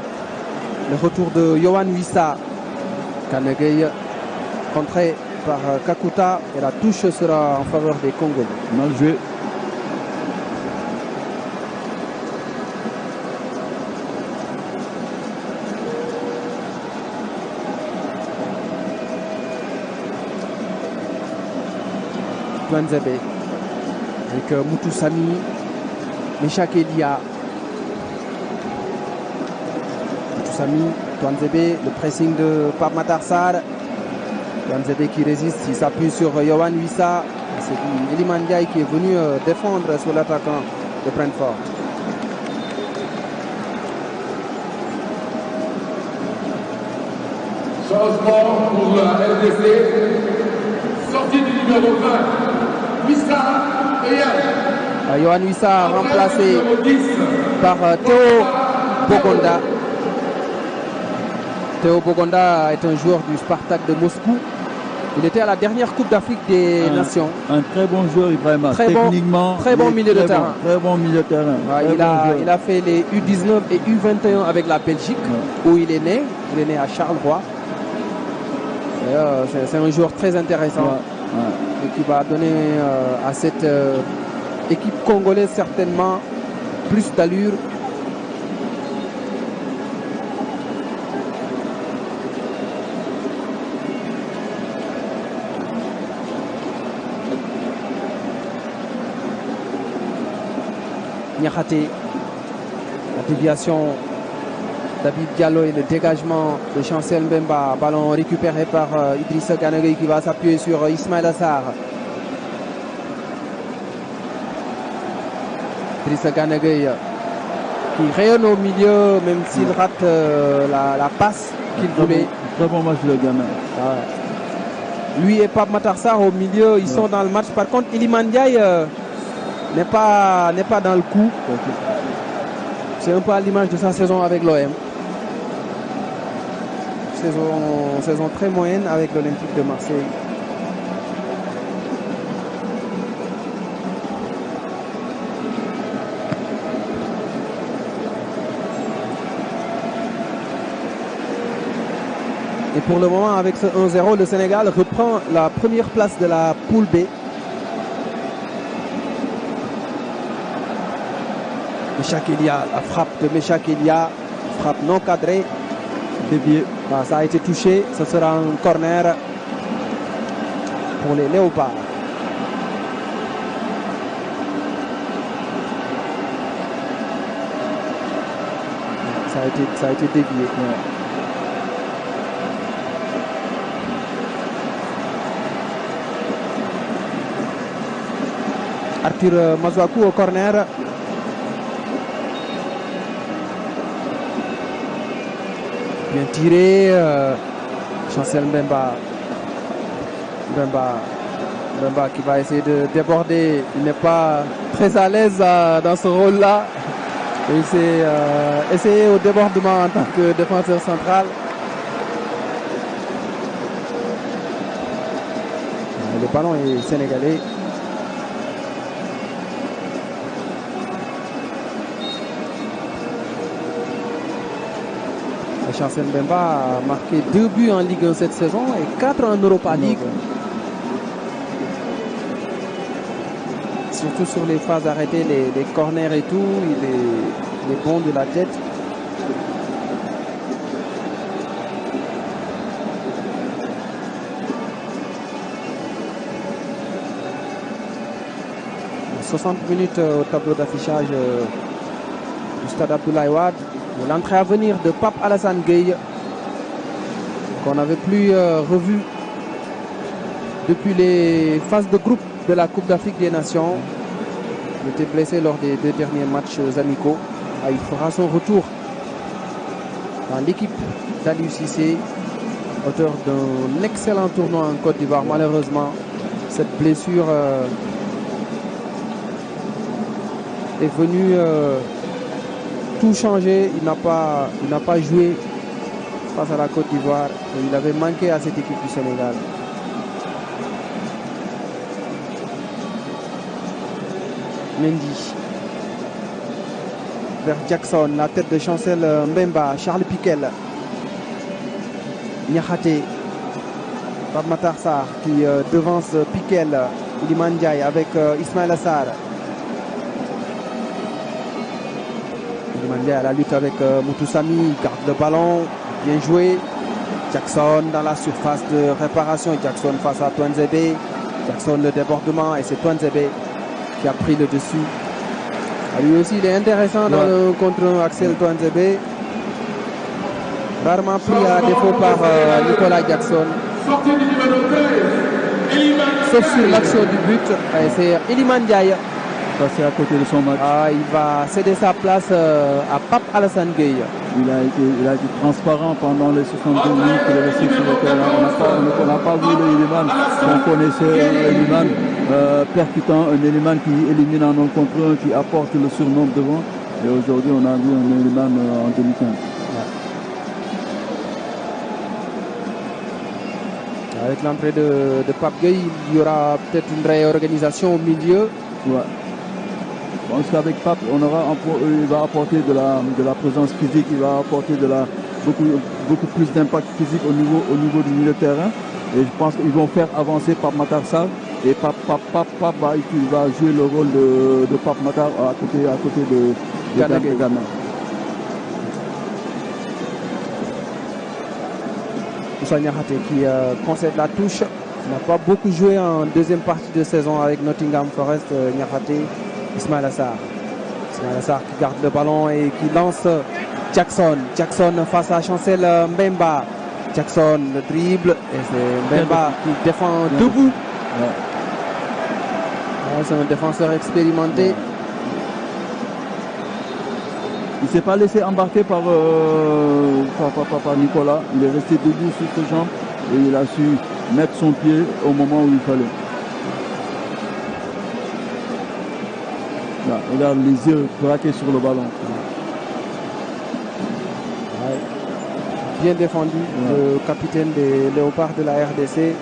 Le retour de Yohan Wissa. Kanegei contré par Kakuta et la touche sera en faveur des Congolais. Mal joué. Touanzebe avec Moutoussamy, Meshak Elia. Touanzebe, le pressing de Pape Matar Sarr. Touanzebe qui résiste, il s'appuie sur Yohan Wissa. C'est Iliman Ndiaye qui est venu défendre sur l'attaquant de Brentford. Changement pour la RDC. Sortie du numéro 20. Wissa et Yohan Wissa remplacé par Théo Bogonda. Théo Bogonda est un joueur du Spartak de Moscou. Il était à la dernière Coupe d'Afrique des Nations. Un très bon joueur, Ibrahima. Techniquement, très bon milieu de terrain. Très bon milieu de terrain. Il a fait les U19 et U21 avec la Belgique, où il est né. Il est né à Charleroi. C'est un joueur très intéressant et qui va donner à cette équipe congolaise certainement plus d'allure. Niakhaté, la déviation David Diallo et le dégagement de Chancel Mbemba, ballon récupéré par Idrissa Gana Gueye qui va s'appuyer sur Ismaïla Sarr. Idrissa Gana Gueye qui rayonne au milieu même s'il rate la passe qu'il voulait. Très bon match le gamin. Lui et Pape Matar Sarr au milieu, ils sont dans le match. Par contre, Iliman Ndiaye n'est pas dans le coup. C'est un peu à l'image de sa saison avec l'OM. Saison très moyenne avec l'Olympique de Marseille. Et pour le moment, avec ce 1-0, le Sénégal reprend la première place de la poule B. Meshak Elia, la frappe de Meshak Elia, frappe non cadrée, déviée. Ça a été touché, ce sera un corner pour les Léopards. Ça a été dévié. Arthur Mazouakou au corner. Bien tiré, Chancel Mbemba qui va essayer de déborder. Il n'est pas très à l'aise dans ce rôle-là. Il s'est essayé au débordement en tant que défenseur central. Le ballon est sénégalais. Chancel Mbemba a marqué 2 buts en Ligue 1 cette saison et 4 en Europa League. Surtout sur les phases arrêtées, les corners et tout, il est bon de la tête. « 60 minutes au tableau d'affichage du stade Abdoulaye Wade. L'entrée à venir de Pape Alassane Gueye, qu'on n'avait plus revu depuis les phases de groupe de la Coupe d'Afrique des Nations. Il était blessé lors des 2 derniers matchs amicaux. Il fera son retour dans l'équipe d'Aliou Cissé, auteur d'un excellent tournoi en Côte d'Ivoire. Malheureusement, cette blessure est venue tout changer. Il n'a pas joué face à la Côte d'Ivoire. Il avait manqué à cette équipe du Sénégal. Mendy vers Jackson, la tête de Chancel Mbemba, Charles Piquel, Niakhaté, Pape Matar Sarr qui devance Piquel, Iliman Ndiaye avec Ismaïla Sarr. À la lutte avec Moutoussamy, garde le ballon, bien joué. Jackson dans la surface de réparation, Jackson face à Touanzebe. Jackson le débordement et c'est Touanzebe qui a pris le dessus. Lui aussi il est intéressant dans le contre Axel Touanzebe. Rarement pris à défaut par Nicolas Jackson. Sauf sur l'action du but, c'est Iliman Ndiaye. Passé à côté de son match. Il va céder sa place à Pape Alassane Gueye. Il a été transparent pendant les 62 minutes qu'il est resté sur le terrain. On n'a pas vu le Eliman qu'on connaissait, un Eliman percutant, un Eliman qui élimine en un contre un, qui apporte le surnom devant. Et aujourd'hui, on a vu un Eliman en demi-teinte. Avec l'entrée de Pape Gueye, il y aura peut-être une réorganisation au milieu. Ouais. Je pense qu'avec Pape, il va apporter de la présence physique, il va apporter beaucoup plus d'impact physique au niveau du milieu de terrain. Et je pense qu'ils vont faire avancer Pape Matar Sarr. Et Pape va jouer le rôle de Pape Matar à côté de Gana. Moussa Niakhaté qui concède la touche. Il n'a pas beaucoup joué en deuxième partie de saison avec Nottingham Forest. Niakhaté, Ismaïla Sarr. Ismaïla Sarr qui garde le ballon et qui lance Jackson. Jackson face à Chancel Mbemba. Jackson le dribble et c'est Mbemba qui défend debout. Ouais. C'est un défenseur expérimenté. Ouais. Il ne s'est pas laissé embarquer par Nicolas. Il est resté debout sur ses jambes et il a su mettre son pied au moment où il fallait. Là, regarde les yeux braqués sur le ballon. Ouais. Bien défendu, le capitaine des Léopards de la RDC.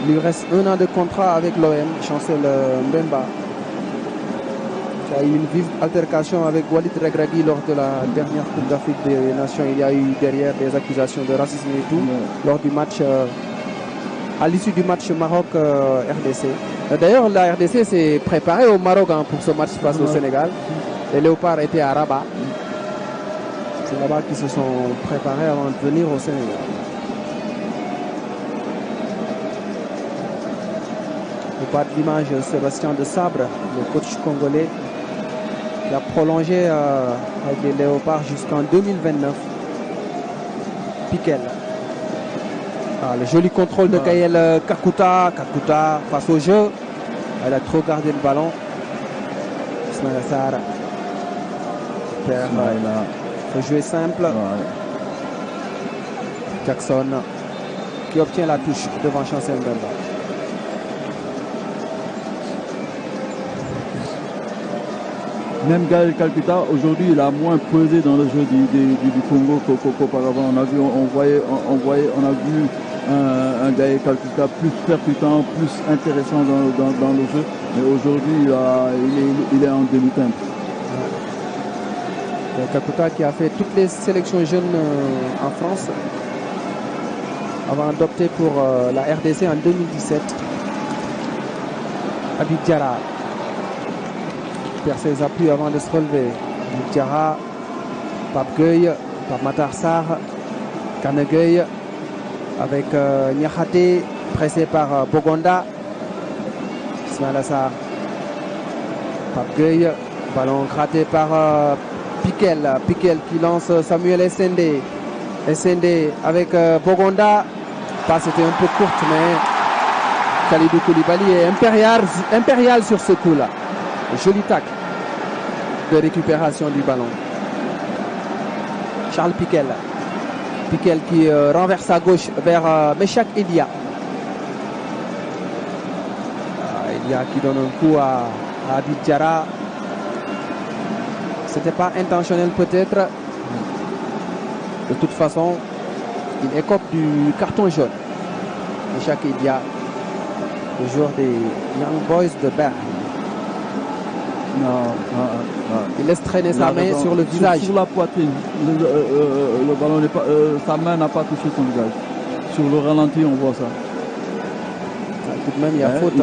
Il lui reste 1 an de contrat avec l'OM, Chancel Mbemba. Il y a eu une vive altercation avec Walid Regragui lors de la dernière Coupe d'Afrique des Nations. Il y a eu derrière des accusations de racisme et tout, lors du match, à l'issue du match Maroc-RDC. D'ailleurs, la RDC s'est préparée au Maroc pour ce match face au Sénégal. Les Léopards étaient à Rabat. C'est là-bas qu'ils se sont préparés avant de venir au Sénégal. Pas de l'image, Sébastien de Sabre, le coach congolais, qui a prolongé avec les Léopards jusqu'en 2029. Piquel. Le joli contrôle de Kael Kakuta. Kakuta face au jeu. Elle a trop gardé le ballon. Ismaïla Sarr. Il faut jouer simple. Jackson qui obtient la touche devant Chancel Mbemba. Même Gaël Calcutta, aujourd'hui, il a moins pesé dans le jeu du Congo qu'auparavant. On a vu un Gaël Calcutta plus percutant, plus intéressant dans le jeu. Mais aujourd'hui, il est en demi-teinte. Calcutta qui a fait toutes les sélections jeunes en France avant d'opter pour la RDC en 2017. Habib Diarra perd ses appuis avant de se relever. Diarra, Pape Gueye, Pape Matar Sarr, Kane Gueye avec Niakhaté pressé par Bogonda. Ismaïla Sarr, Pape Gueye, ballon gratté par Piquel. Piquel qui lance Samuel Essende. Essende avec Bogonda. Passe était un peu courte, mais Khalidou Koulibaly est impérial sur ce coup-là. Joli tacle de récupération du ballon. Charles Piquel. Piquel qui renverse à gauche vers Meshak Elia. Elia qui donne un coup à Habib Diarra. C'était pas intentionnel peut-être. De toute façon, il écope du carton jaune. Meshak Elia, le joueur des Young Boys de Berne. Non. Il laisse traîner sa main sur le visage. Sur la poitrine. Le ballon n'est pas, sa main n'a pas touché son visage. Sur le ralenti, on voit ça. Tout de même, il y a faute.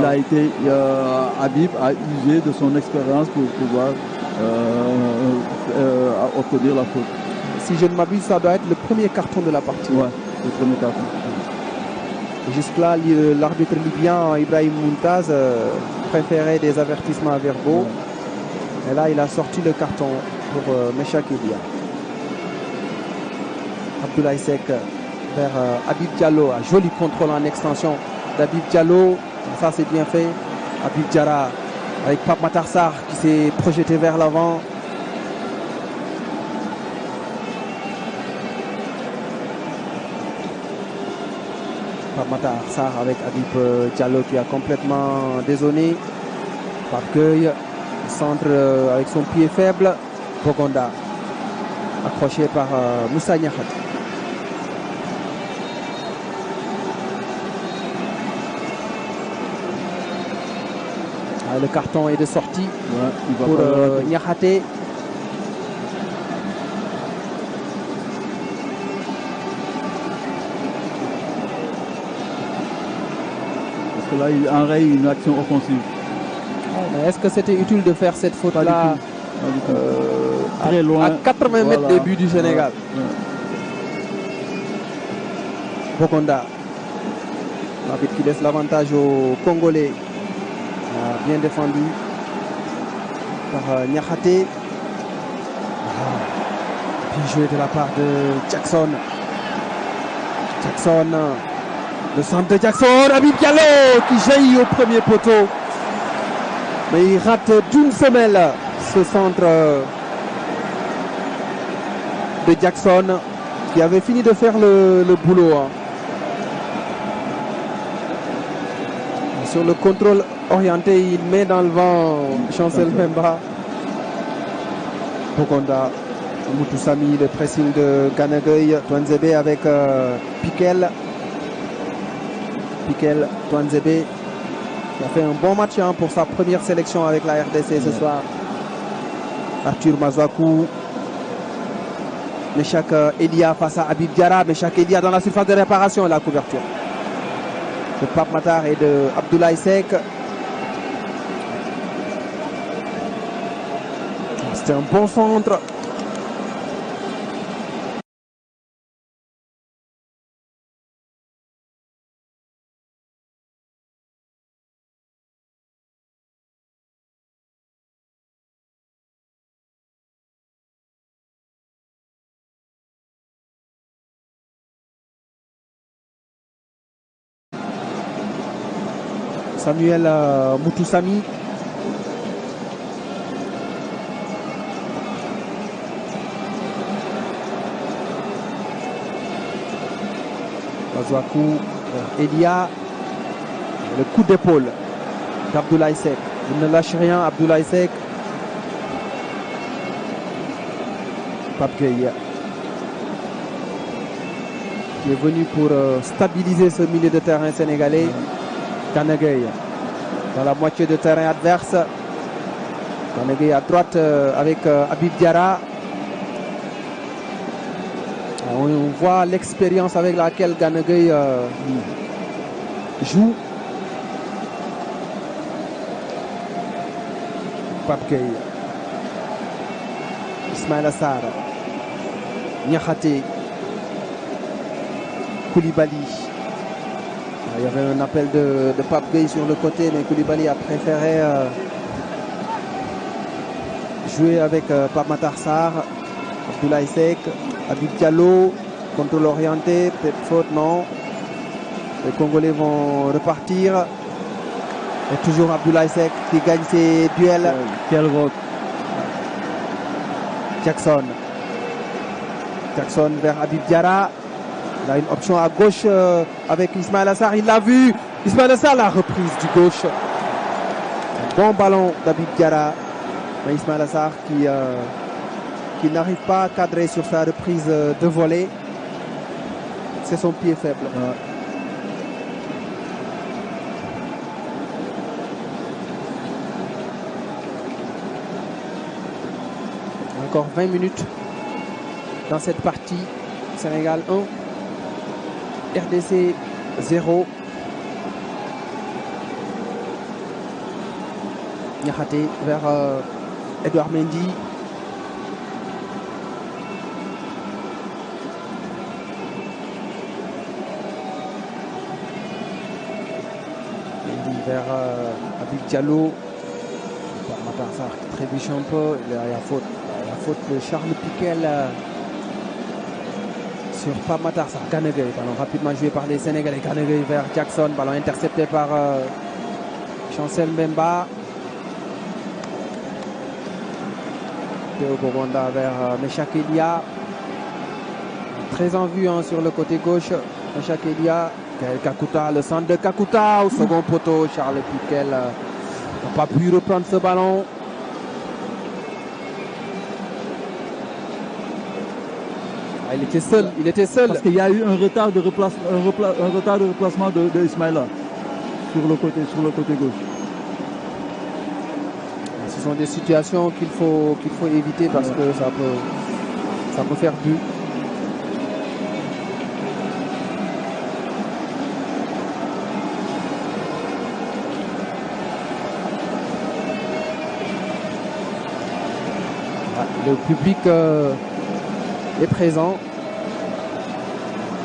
Habib a usé de son expérience pour pouvoir obtenir la faute. Si je ne m'abuse, ça doit être le premier carton de la partie. Ouais, le premier carton. Jusque-là, l'arbitre libyen Ibrahim Muntaz préférait des avertissements verbaux. Ouais. Et là, il a sorti le carton pour Meshak Elia. Abdoulaye Seck vers Habib Diallo. Un joli contrôle en extension d'Habib Diallo. Ça, c'est bien fait. Habib Diarra avec Pape Matar Sarr qui s'est projeté vers l'avant. Pape Matar Sarr avec Habib Diallo qui a complètement dézonné. Pape Gueye, centre avec son pied faible. Bogonda, accroché par Moussa Niakhaté. Le carton est de sortie ouais, pour Niakhaté. Parce que là, il enraye une action offensive. Est-ce que c'était utile de faire cette faute-là très loin, à 80 mètres des buts du Sénégal? Bokonda. L'arbitre qui laisse l'avantage aux Congolais. Bien défendu par Niakhaté. Bien joué de la part de Jackson. Jackson. Le centre de Jackson. Habib Diallo qui jaillit au premier poteau. Mais il rate d'une semelle ce centre de Jackson qui avait fini de faire le boulot. Sur le contrôle orienté, il met dans le vent Chancel Mbemba. Bokonda, Moutoussamy, le pressing de Ganagueil, Touanzebe avec Piquel. Piquel, Touanzebe, qui a fait un bon match pour sa première sélection avec la RDC ce soir. Arthur Mazouakou. Meshak Elia face à Habib Diarra. Meshak Elia dans la surface de réparation et la couverture de Pape Matar et de Abdoulaye Seck. C'était un bon centre. Samuel Moutoussamy. Mazouakou, Elia. Le coup d'épaule d'Abdoulaye Seck. Il ne lâche rien, Abdoulaye Seck. Pape Gueye, qui est venu pour stabiliser ce milieu de terrain sénégalais. Ganagueil dans la moitié de terrain adverse. Ganagueil à droite avec Habib Diarra. On voit l'expérience avec laquelle Ganagueil joue. Pape Gueye, Ismaïla Sarr, Niakhaté, Koulibaly. Il y avait un appel de Pape Gueye sur le côté, mais Koulibaly a préféré jouer avec Pape Matar Sarr. Abdoulaye Seck, Habib Diallo, contrôle orienté, peut-être faute, non. Les Congolais vont repartir. Et toujours Abdoulaye Seck qui gagne ses duels. Quel vote. Jackson. Jackson vers Habib Diarra. Il a une option à gauche avec Ismaïla Sarr. Il l'a vu. Ismaïla Sarr, la reprise du gauche. Un bon ballon d'Habib Diarra. Mais Ismaïla Sarr qui n'arrive pas à cadrer sur sa reprise de volée. C'est son pied faible. Ouais. Encore 20 minutes dans cette partie. Sénégal 1, RDC 0. Niakhaté vers Edouard Mendy. Mendy vers Habib Diallo. Matar Sarr qui trébuche un peu. Il y a faute. La faute de Charles Piquel sur Pape Matar Sarr. Ganagueil, ballon rapidement joué par les Sénégalais. Ganagueil vers Jackson, ballon intercepté par Chancel Mbemba. Théo Bogonda vers Meshak Elia. Très en vue sur le côté gauche. Meshak Elia. Kakuta, le centre de Kakuta au second poteau. Charles Piquel n'a pas pu reprendre ce ballon. Il était seul. Parce qu'il y a eu un retard de replacement de Ismaïla sur le côté gauche. ce sont des situations qu'il faut éviter parce que ça peut faire but. Le public est présent,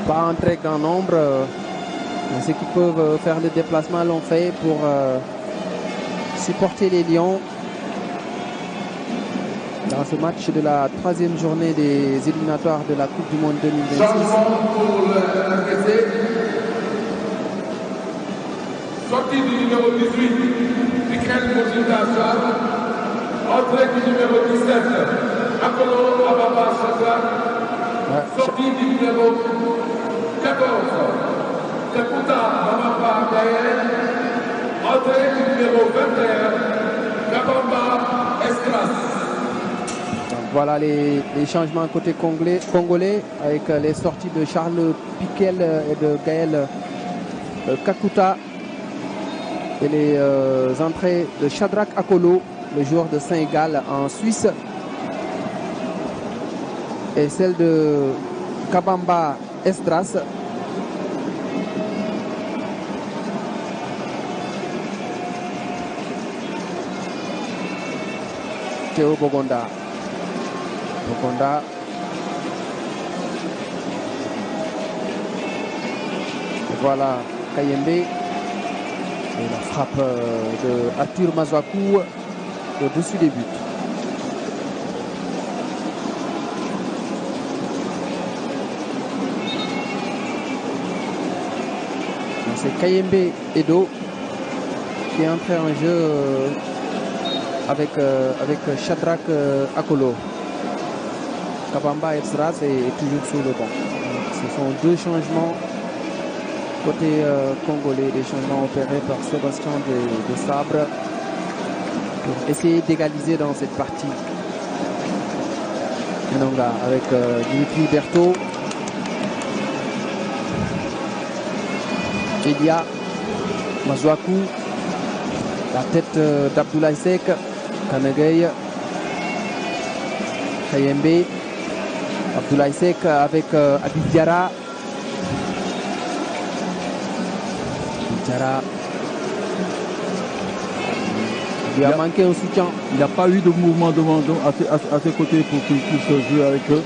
pas en très grand nombre. Ceux qui peuvent faire le déplacement l'ont fait pour supporter les Lions dans ce match de la 3e journée des éliminatoires de la Coupe du Monde 2026. Changement pour le RDC. Sortie du numéro 18, Michael Moujida. Entrée du numéro 17, Akolo Ababa Chadra. Sortie du numéro 14, Kakuta Mamapa Gaël. Entrée du numéro 21, Kabamba Estras. Voilà les changements côté congolais avec les sorties de Charles Piquel et de Gaël Kakuta et les entrées de Shadrach Akolo, le joueur de Saint-Gall en Suisse, et celle de Kabamba Estras. Théo Bogonda. Et voilà Kayembe. Et la frappe de Arthur Mazouakou au-dessus des buts. C'est Kayembe Edo qui est entré en jeu avec Shadrach Akolo. Kabamba Estras est toujours sur le banc. Ce sont deux changements côté congolais, des changements opérés par Sébastien de Sabre pour essayer d'égaliser dans cette partie. Menonga avec Dimitri Berthaud. Elia Mazouakou, la tête d'Abdoulaye Sek, Kanagay, Kayembe, Abdoulaye Sek avec Abid Diarra. Il lui a manqué un soutien. Il n'a pas eu de mouvement devant à ses côtés pour qu'il puisse jouer avec eux.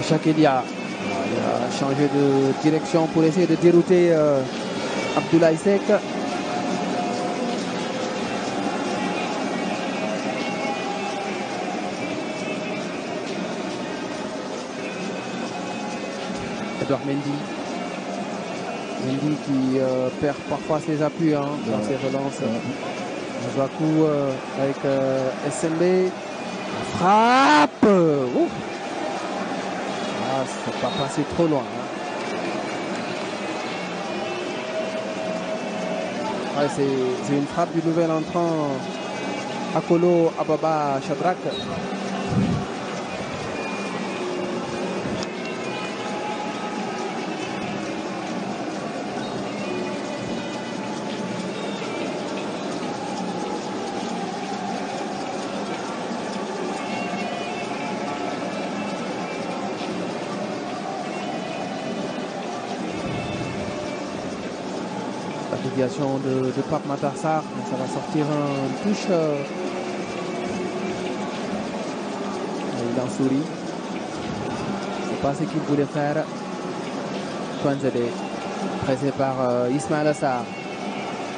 Chakelia, il a changé de direction pour essayer de dérouter Abdoulaye Sek. Edouard Mendy. Mendy qui perd parfois ses appuis dans ses relances. Mazouakou avec SMB. Frappe. C'est pas passé trop loin. Ouais, c'est une frappe du nouvel entrant Akolo Ababa Shadrach. De Pape Matarsar, ça va sortir un touche. Il en sourit. C'est pas ce qu'il voulait faire. Touanzebe, pressé par Ismaël Assar.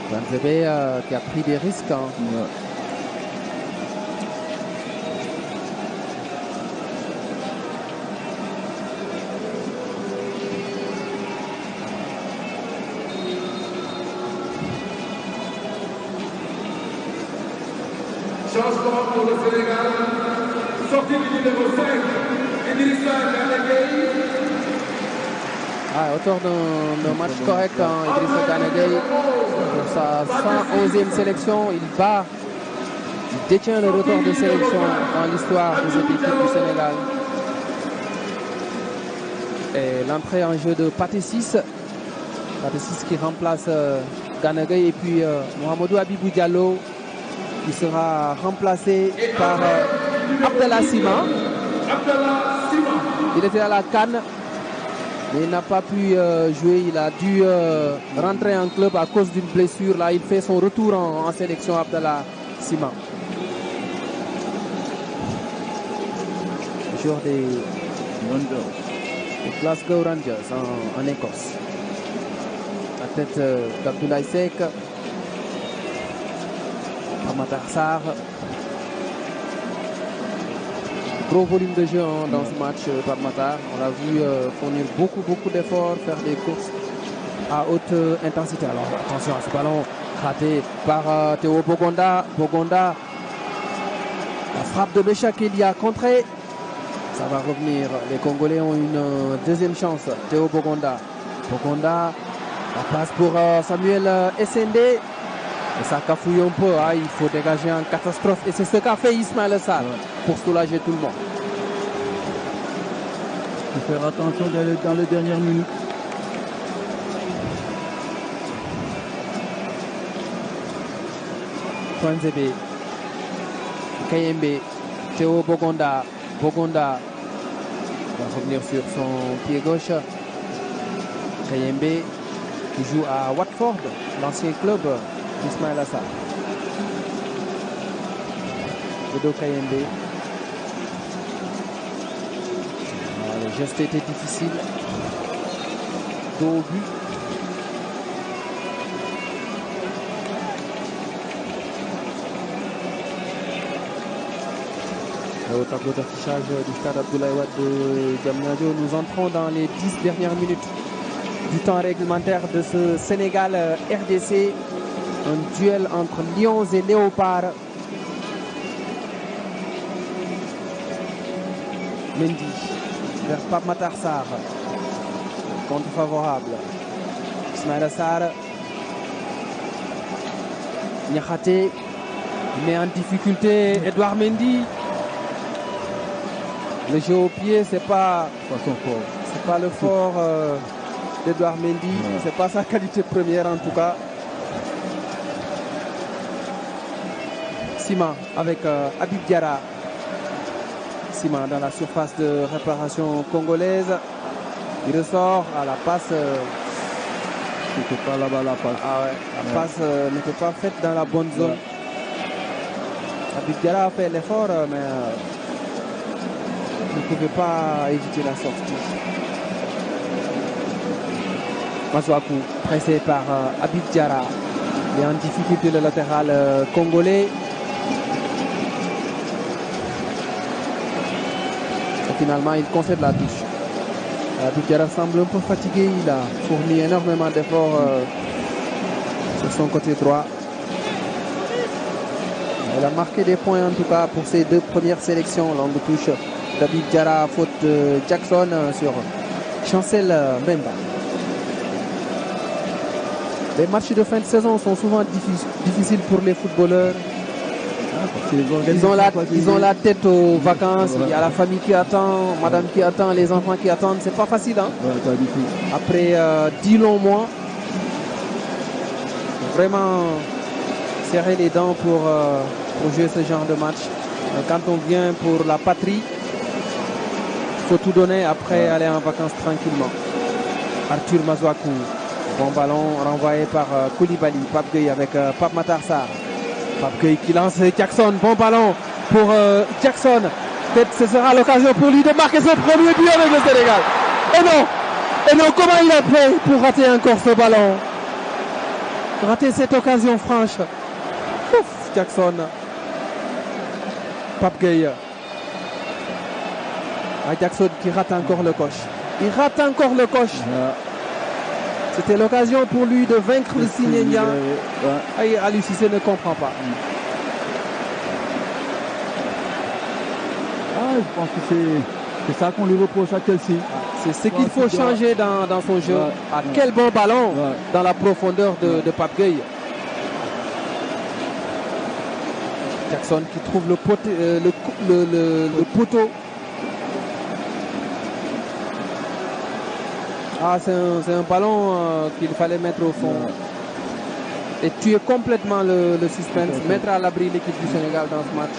Touanzebe qui a pris des risques. Changement pour le Sénégal. Sortie du numéro 5, Idrissa Gana Gueye. Auteur d'un match correct, Idrissa Gana Gueye. Pour sa 111e sélection, il détient le record de sélection dans l'histoire de cette équipe du Sénégal. Et l'entrée en jeu de Pathé 6 Kadessis qui remplace Ganagay et puis Mohamedou Abibou Diallo qui sera remplacé par Abdallah Sima. Il était à la CAN, mais il n'a pas pu jouer. Il a dû rentrer en club à cause d'une blessure. Là, il fait son retour en sélection, Abdallah Sima. Joueur des Glasgow Rangers en Écosse. La tête d'Abdoulaye Seck. Pape Sarr. Gros volume de jeu dans ce match, Pape Matar. On l'a vu fournir beaucoup d'efforts, faire des courses à haute intensité. Alors attention à ce ballon raté par Théo Bogonda. Bogonda, la frappe de Bécha qu'il y a contré. Ça va revenir. Les Congolais ont une deuxième chance. Théo Bogonda. Bogonda, la passe pour Samuel Essendé. Et ça cafouille un peu, hein. Il faut dégager en catastrophe. Et c'est ce qu'a fait Ismaël Sarr pour soulager tout le monde. Il faut faire attention dans les dernières minutes. Kwanzebe, Kayembe, Théo Bogonda. Bogonda va revenir sur son pied gauche. Kayembe qui joue à Watford, l'ancien club d'Ismaël Sarr. Dodo Kayembe. Le geste était difficile. Dos au but. Au tableau d'affichage du stade Abdoulaye Wade de Diamniadio, nous entrons dans les 10 dernières minutes du temps réglementaire de ce Sénégal-RDC. Un duel entre Lions et Léopards. Mendy vers Pape Matar Sarr. Contre favorable. Ismaël Sarr. Niakhaté met en difficulté Edouard Mendy. Le jeu au pied, c'est pas son fort. C'est pas le fort d'Edouard Mendy. C'est pas sa qualité première en tout cas. Sima avec Habib Diarra. Sima dans la surface de réparation congolaise. Il ressort à la passe. C'était pas là-bas la passe. Ah ouais, la passe n'était pas faite dans la bonne zone. Habib Diarra a fait l'effort, mais ne pouvait pas éviter la sortie. Mazouakou, pressé par Habib Diarra. Il est en difficulté le latéral congolais. Et finalement, il concède la touche. Habib Diarra semble un peu fatigué. Il a fourni énormément d'efforts sur son côté droit. Il a marqué des points en tout cas pour ses deux premières sélections. Longue touche d'Habib Diarra, faute de Jackson sur Chancel Mbemba. Les matchs de fin de saison sont souvent difficiles pour les footballeurs. Ils ont la tête aux vacances, il y a la famille qui attend, madame qui attend, les enfants qui attendent. C'est pas facile, hein? Après 10 longs mois, vraiment serrer les dents pour jouer ce genre de match. Quand on vient pour la patrie, il faut tout donner après aller en vacances tranquillement. Arthur Mazouakou, bon ballon renvoyé par Koulibaly. Pape Gueye avec Pape Matar Sarr. Pape Gueye qui lance Jackson, bon ballon pour Jackson. Peut-être ce sera l'occasion pour lui de marquer son premier but avec le Sénégal. Et non, comment il a fait pour rater encore ce ballon? Rater cette occasion franche. Ouf, Jackson. Pape Gueye. Jackson qui rate encore le coche. Il rate encore le coche. C'était l'occasion pour lui de vaincre le Signénia. Ali Cissé ne comprend pas. Je pense que c'est ça qu'on lui reproche à Chelsea. C'est ce qu'il faut changer dans son jeu. Quel bon ballon dans la profondeur de Pape Gueye. Jackson qui trouve le poteau. Ah, c'est un ballon qu'il fallait mettre au fond. Et tuer complètement le suspense, mettre à l'abri l'équipe du Sénégal dans ce match.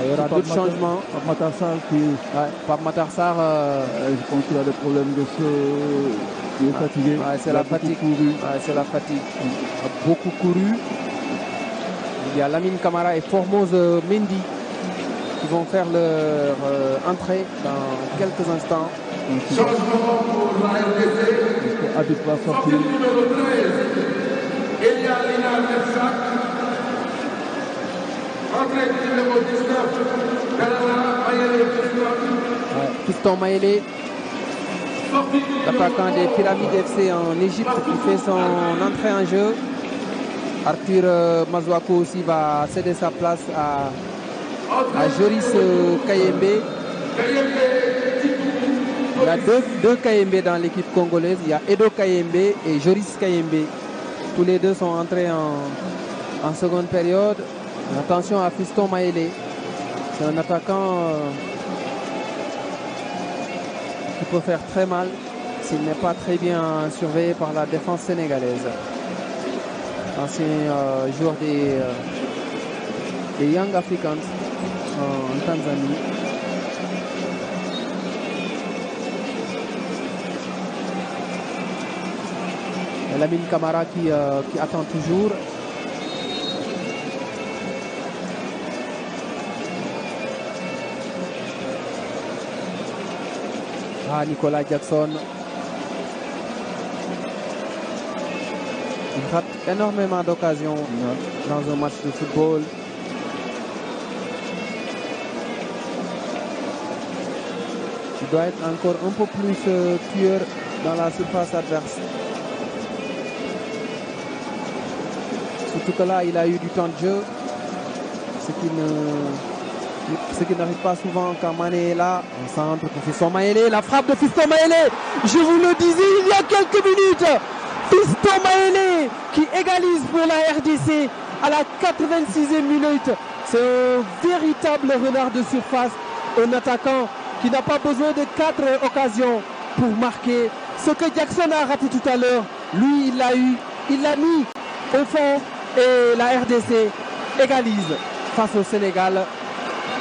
Il y aura d'autres changements. Pape Matar Sarr Pape Matar Sarr, je pense qu'il a des problèmes de feu. Il est fatigué. C'est la fatigue. C'est la fatigue. Il a beaucoup couru. Il y a Lamine Camara et Formose Mendy qui vont faire leur entrée dans quelques instants. Changement pour la RDC. Habib va sortir. Sortie numéro 13. Elia Lina Nefsak. Entrée numéro 19. Galana Mayele Fiston. Fiston Mayele, l'attaquant des Pyramides FC en Égypte qui fait son entrée en jeu. Arthur Mazouako aussi va céder sa place à Joris Kayembe. Il y a deux Kayembe dans l'équipe congolaise. Il y a Edo Kayembe et Joris Kayembe. Tous les deux sont entrés en seconde période. Attention à Fiston Mayele. C'est un attaquant qui peut faire très mal s'il n'est pas très bien surveillé par la défense sénégalaise. Ancien joueur des Young Africans en Tanzanie. Et Lamine Camara qui attend toujours. Nicolas Jackson. Il rate énormément d'occasions dans un match de football. Il doit être encore un peu plus tueur dans la surface adverse. Surtout que là, il a eu du temps de jeu. Ce qui n'arrive pas souvent quand Mané est là. Un centre pour Fiston Mayele. La frappe de Fiston Mayele. Je vous le disais il y a quelques minutes. Fiston Mayele qui égalise pour la RDC à la 86e minute. C'est un véritable renard de surface. Un attaquant qui n'a pas besoin de 4 occasions pour marquer. Ce que Jackson a raté tout à l'heure, lui il l'a eu. Il l'a mis au fond et la RDC égalise face au Sénégal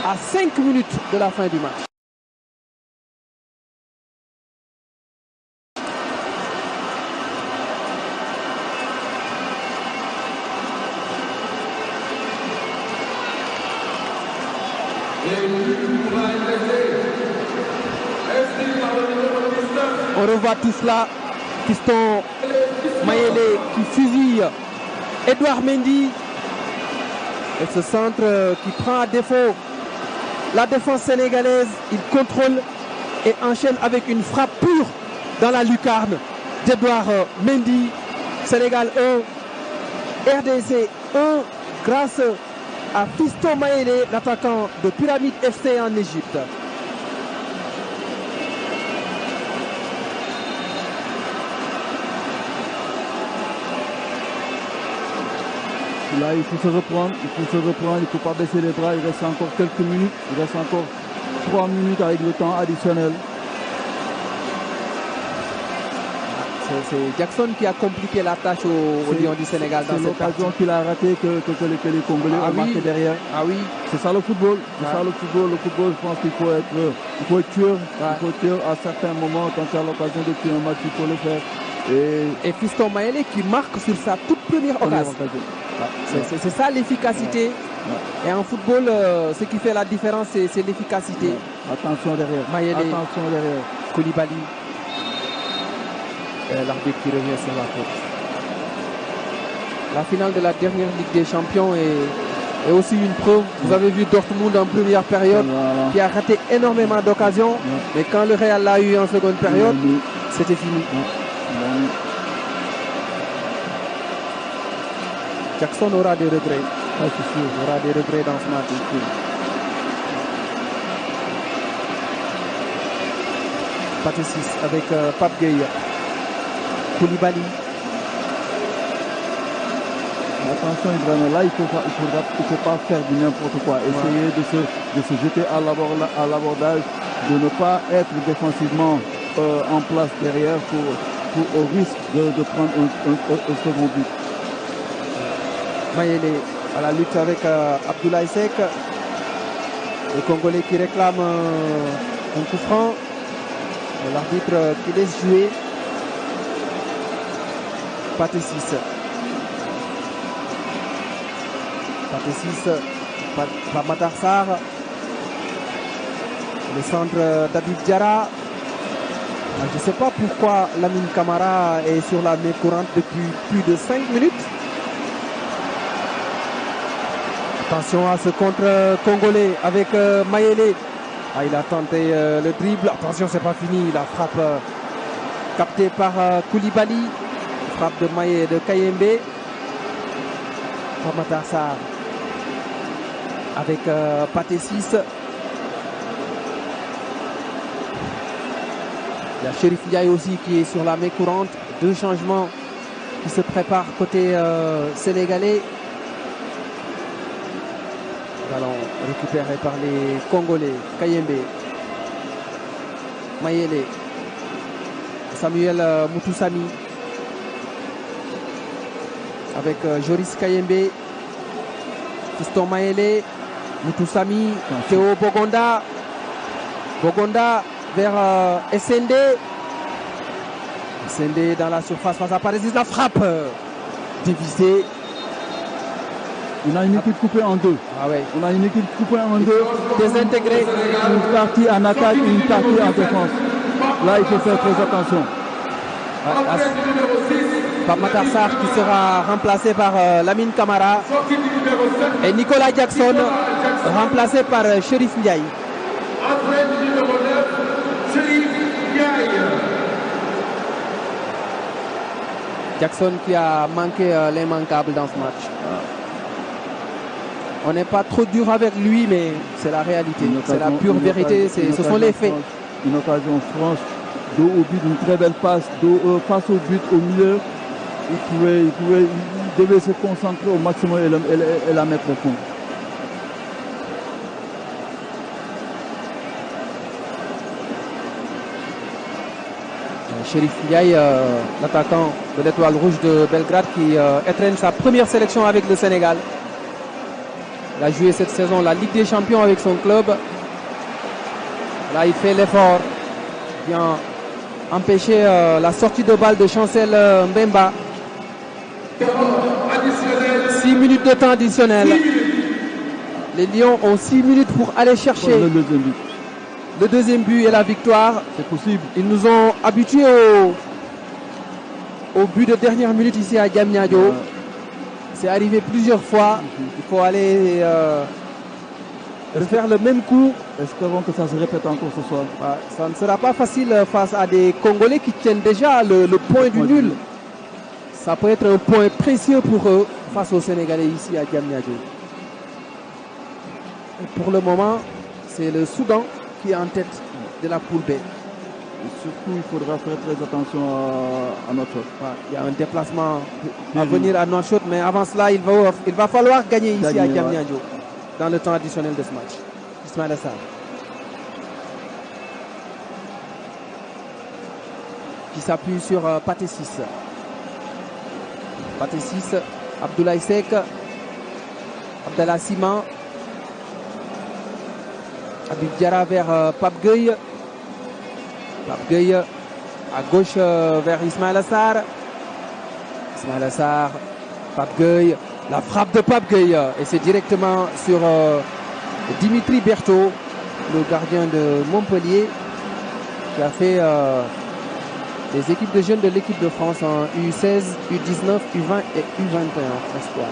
à 5 minutes de la fin du match. On revoit tout cela. Fiston Mayele qui fusille Edouard Mendy. Et ce centre qui prend à défaut la défense sénégalaise. Il contrôle et enchaîne avec une frappe pure dans la lucarne d'Edouard Mendy. Sénégal 1, RDC 1 grâce à Fiston Mayele, l'attaquant de Pyramide FC en Égypte. Là, il faut se reprendre, il ne faut pas baisser les bras, il reste encore quelques minutes, il reste encore 3 minutes avec le temps additionnel. C'est Jackson qui a compliqué la tâche au Lion du Sénégal dans cette partie. C'est l'occasion qu'il a raté que les Congolais ont marqué derrière. Ah oui. C'est ça le football. C'est ça le football. Le football, je pense qu'il faut être tueur. Il faut tueur à certains moments. Quand tu as l'occasion de tuer un match, il faut le faire. Et Fiston Mayele qui marque sur sa toute première occasion. C'est ça l'efficacité. Et en football, ce qui fait la différence, c'est l'efficacité. Attention derrière. Mayele, attention derrière. Koulibaly. L'arbitre qui revient sur la faute. La finale de la dernière Ligue des Champions est aussi une preuve. Vous avez vu Dortmund en première période qui a raté énormément d'occasions. Mais quand le Real l'a eu en seconde période, c'était fini. Jackson aura des regrets. C'est sûr. Il aura des regrets dans ce match. Pathé 6 avec Pape Gueye. Koulibaly. Attention Ibrahima, là il ne faut pas faire du n'importe quoi. Essayer de se jeter à l'abordage, de ne pas être défensivement en place derrière au risque de prendre un second but. Mayele à la lutte avec Abdoulaye Seck. Le Congolais qui réclame un coup franc. L'arbitre qui laisse jouer. Pathé 6. Pathé 6. Pape Matar Sarr. Le centre d'Habib Diarra. Je ne sais pas pourquoi Lamine Camara est sur la main courante depuis plus de 5 minutes. Attention à ce contre congolais avec Mayele. Il a tenté le dribble. Attention, c'est pas fini. La frappe captée par Koulibaly. Frappe de Mayele de Kayembe. Matar Sarr avec Pathé 6. Il y a Chérif Ndiaye aussi qui est sur la main courante. 2 changements qui se préparent côté sénégalais. Ballon récupéré par les Congolais. Kayembe. Mayele. Samuel Moutoussamy. Avec Joris Kayembe. Fiston Mayele. Moutoussamy. Théo Bogonda. Bogonda vers SND. SND dans la surface face à Paris. La frappe dévisée. On a une équipe coupée en deux. On a une équipe coupée en deux. Désintégrée. Une partie en attaque et une partie en défense. Là, il faut faire très attention. Pape Matar Sarr qui sera remplacé par Lamine Camara. Et Nicolas Jackson remplacé par Chérif Ndiaye. Jackson qui a manqué l'immanquable dans ce match. On n'est pas trop dur avec lui, mais c'est la réalité. C'est la pure vérité. Ce sont les faits. Une occasion franche, dos au but, une très belle passe, face au but, au milieu. Il devait se concentrer au maximum et la mettre au fond. Chérif Ndiaye, l'attaquant de l'Étoile Rouge de Belgrade qui étrenne sa première sélection avec le Sénégal. Il a joué cette saison la Ligue des Champions avec son club. Là, il fait l'effort. Il vient empêcher la sortie de balle de Chancel Mbemba. 6 minutes de temps additionnel. Les Lions ont 6 minutes pour aller chercher le deuxième but et la victoire. C'est possible. Ils nous ont habitués au but de dernière minute ici à Diamniadio. C'est arrivé plusieurs fois. Il faut aller faire le même coup. Espérons que ça se répète encore ce soir. Ça ne sera pas facile face à des Congolais qui tiennent déjà le point du nul. Ça peut être un point précieux pour eux face aux Sénégalais ici à Diamniadio. Pour le moment, c'est le Soudan qui est en tête de la poule B. Et surtout, il faudra faire très attention à notre shot. Il y a un déplacement à venir à notre shot, mais avant cela, il va falloir gagner ici à Diamniadio dans le temps additionnel de ce match. Ismaïla Sarr. Qui s'appuie sur Pathé 6. Pathé 6, Abdoulaye Seck, Abdallah Sima. Habib Diarra vers Pape Gueye. Pape Gueye à gauche vers Ismaïla Sarr. Ismaïla Sarr, Pape Gueye. La frappe de Pape Gueye. Et c'est directement sur Dimitri Berthaud, le gardien de Montpellier, qui a fait les équipes de jeunes de l'équipe de France en U16, U19, U20 et U21 espoir.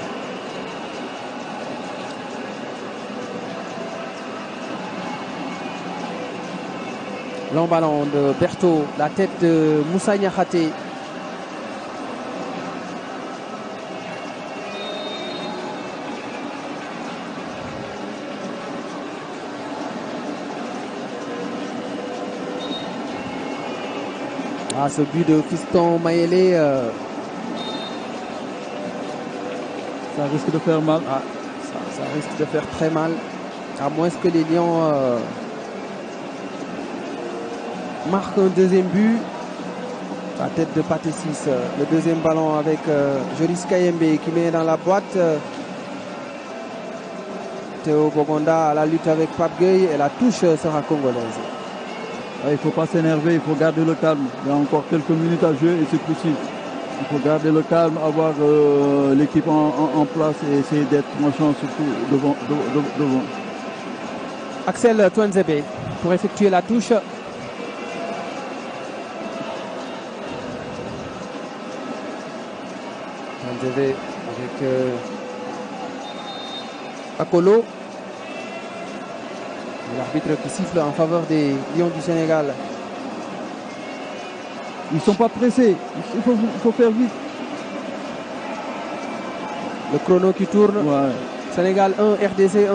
Long ballon de Berthaud, la tête de Moussa Niakhaté. Ce but de Fiston Mayele Ça risque de faire mal. Ah, ça risque de faire très mal. À moins que les Lions marquent un deuxième but. La tête de Pathé 6. Le deuxième ballon avec Joris Kayembe qui met dans la boîte. Théo Bogonda à la lutte avec Pape Gueye et la touche sera congolaise. Il ne faut pas s'énerver, il faut garder le calme. Il y a encore quelques minutes à jouer et c'est possible. Il faut garder le calme, avoir l'équipe en place et essayer d'être machin surtout devant. Axel Twanzebe pour effectuer la touche. Twanzebe avec Akolo. L'arbitre qui siffle en faveur des Lions du Sénégal. Ils ne sont pas pressés, il faut faire vite. Le chrono qui tourne. Ouais. Sénégal 1, RDC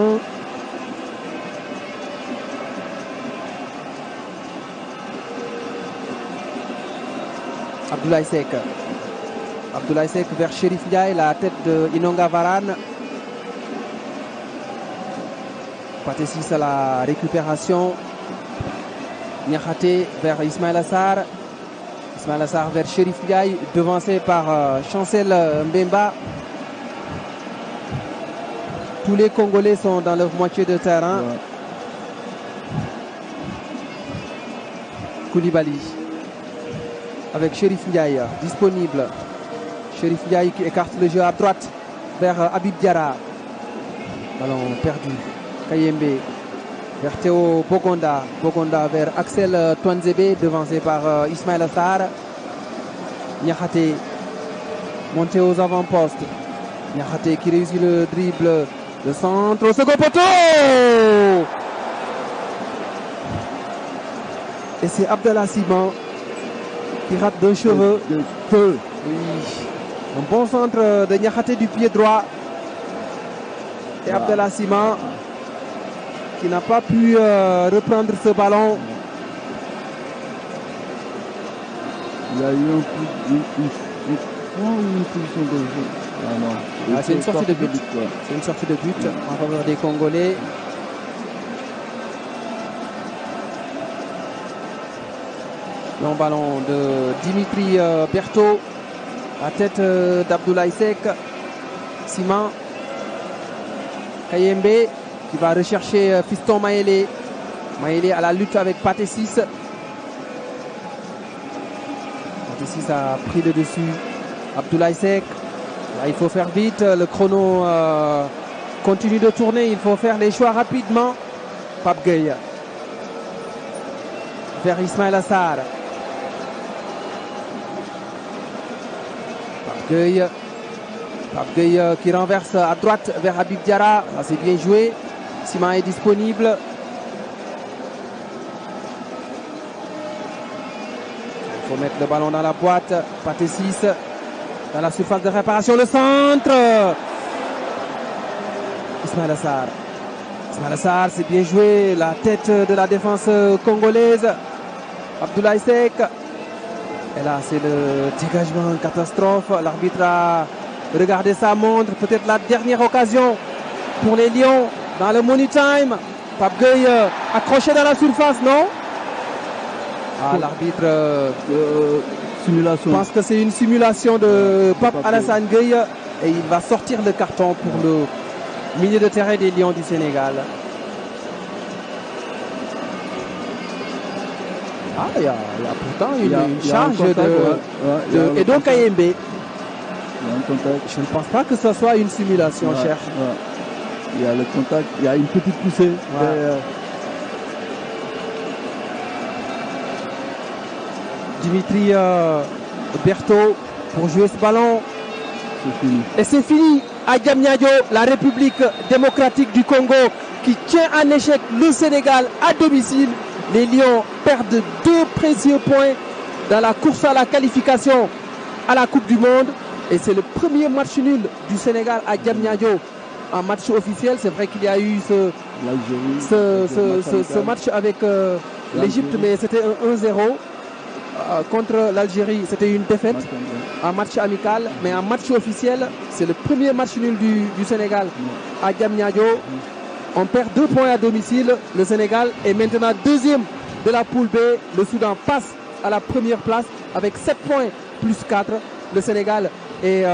1. Abdoulaye Seck. Abdoulaye Seck vers Chérif Ndiaye, la tête de Inonga Varane. Pathé 6 à la récupération. Niakhaté vers Ismaël Assar. Ismaël Assar vers Chérif Ndiaye, devancé par Chancel Mbemba. Tous les Congolais sont dans leur moitié de terrain. Ouais. Koulibaly avec Chérif Ndiaye disponible. Chérif Ndiaye qui écarte le jeu à droite vers Habib Diarra. Ballon perdu. Kayembe vers Théo Bogonda. Bogonda vers Axel Twanzebe, devancé par Ismaël Assar. Niakhaté monté aux avant-postes. Niakhaté qui réussit le dribble. Le centre au second poteau. Et c'est Abdallah Siman qui rate d'un cheveu. Oui. Un bon centre de Niakhaté du pied droit. Et Abdallah Siman qui n'a pas pu reprendre ce ballon. Il y a eu une position de jeu. C'est une sortie de but. C'est une sortie de but en faveur des Congolais. Long ballon de Dimitri Berthaud. La tête d'Abdoulaye Seck. Siman. Kayembe qui va rechercher Fiston Maélé. Maélé à la lutte avec Pathé 6. Pathé 6 a pris le dessus. Abdoulaye Seck. Là, il faut faire vite. Le chrono continue de tourner. Il faut faire les choix rapidement. Pape Gueye. Vers Ismaël Assar. Pape Gueye qui renverse à droite vers Habib Diarra. Ça c'est bien joué. Siman est disponible. Il faut mettre le ballon dans la boîte. Pathé 6 dans la surface de réparation. Le centre. Ismaël Assar. Ismaël Assar, c'est bien joué. La tête de la défense congolaise. Abdoulaye Seck. Et là, c'est le dégagement catastrophe. L'arbitre a regardé sa montre. Peut-être la dernière occasion pour les Lions dans le money time. Pape Gueye accroché dans la surface, non? Ah, l'arbitre simulation. Je pense que c'est une simulation de Pape Alassane Gueye. Et il va sortir le carton pour le milieu de terrain des Lions du Sénégal. Ah, il y a pourtant une charge de Edo Kayembe. Je ne pense pas que ce soit une simulation, cher. Il y a le contact, il y a une petite poussée. Dimitri Berthaud pour jouer ce ballon. C'est fini. Et c'est fini à Diamniadio, la République démocratique du Congo qui tient en échec le Sénégal à domicile. Les Lions perdent 2 précieux points dans la course à la qualification à la Coupe du Monde. Et c'est le premier match nul du Sénégal à Diamniadio en match officiel. C'est vrai qu'il y a eu ce match avec l'Égypte, mais c'était un 1-0. contre l'Algérie, c'était une défaite, un match amical, mais un match officiel, c'est le premier match nul du Sénégal à Diamniadio. On perd 2 points à domicile. Le Sénégal est maintenant deuxième de la poule B. Le Soudan passe à la première place avec 7 points plus 4. Le Sénégal est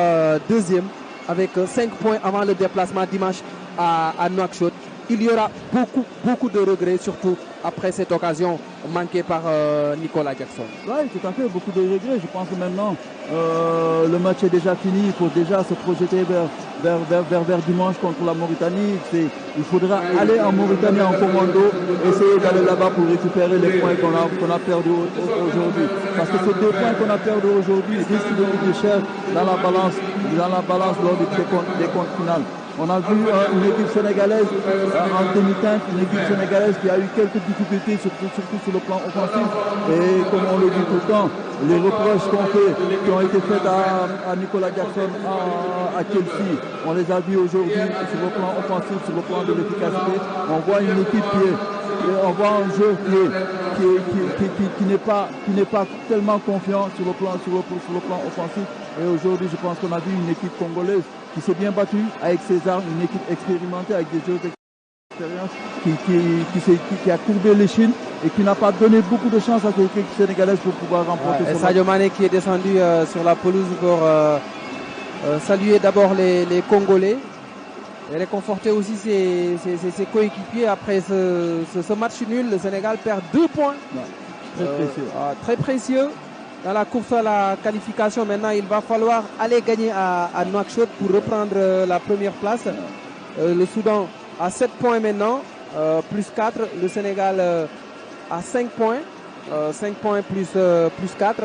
deuxième avec 5 points avant le déplacement dimanche à Nouakchott. Il y aura beaucoup de regrets, surtout après cette occasion manquée par Nicolas Jackson. Oui, tout à fait, beaucoup de regrets. Je pense que maintenant, le match est déjà fini. Il faut déjà se projeter vers dimanche contre la Mauritanie. Il faudra aller en Mauritanie en commando, essayer d'aller là-bas pour récupérer les points qu'on a perdus aujourd'hui. Parce que ces 2 points qu'on a perdus aujourd'hui risquent de coûter cher dans la balance lors des comptes finales. On a vu une équipe sénégalaise en demi-teinte, une équipe sénégalaise qui a eu quelques difficultés, surtout sur le plan offensif. Et comme on le dit tout le temps, les reproches qui ont été faits à Nicolas Jackson, à Chelsea, on les a vus aujourd'hui sur le plan offensif, sur le plan de l'efficacité. On voit une équipe on voit un jeu qui n'est pas tellement confiant sur le plan offensif. Et aujourd'hui, je pense qu'on a vu une équipe congolaise qui s'est bien battue avec César, une équipe expérimentée avec des joueurs d'expérience qui a courbé l'échine et qui n'a pas donné beaucoup de chance à l'équipe sénégalaise pour pouvoir remporter son match. Sadio Mané qui est descendu sur la pelouse pour saluer d'abord les Congolais et réconforter aussi ses coéquipiers après ce match nul. Le Sénégal perd 2 points. Très précieux. Dans la course à la qualification, maintenant, il va falloir aller gagner à Nouakchott pour reprendre la première place. Le Soudan a 7 points maintenant, plus 4. Le Sénégal a 5 points, 5 points plus 4.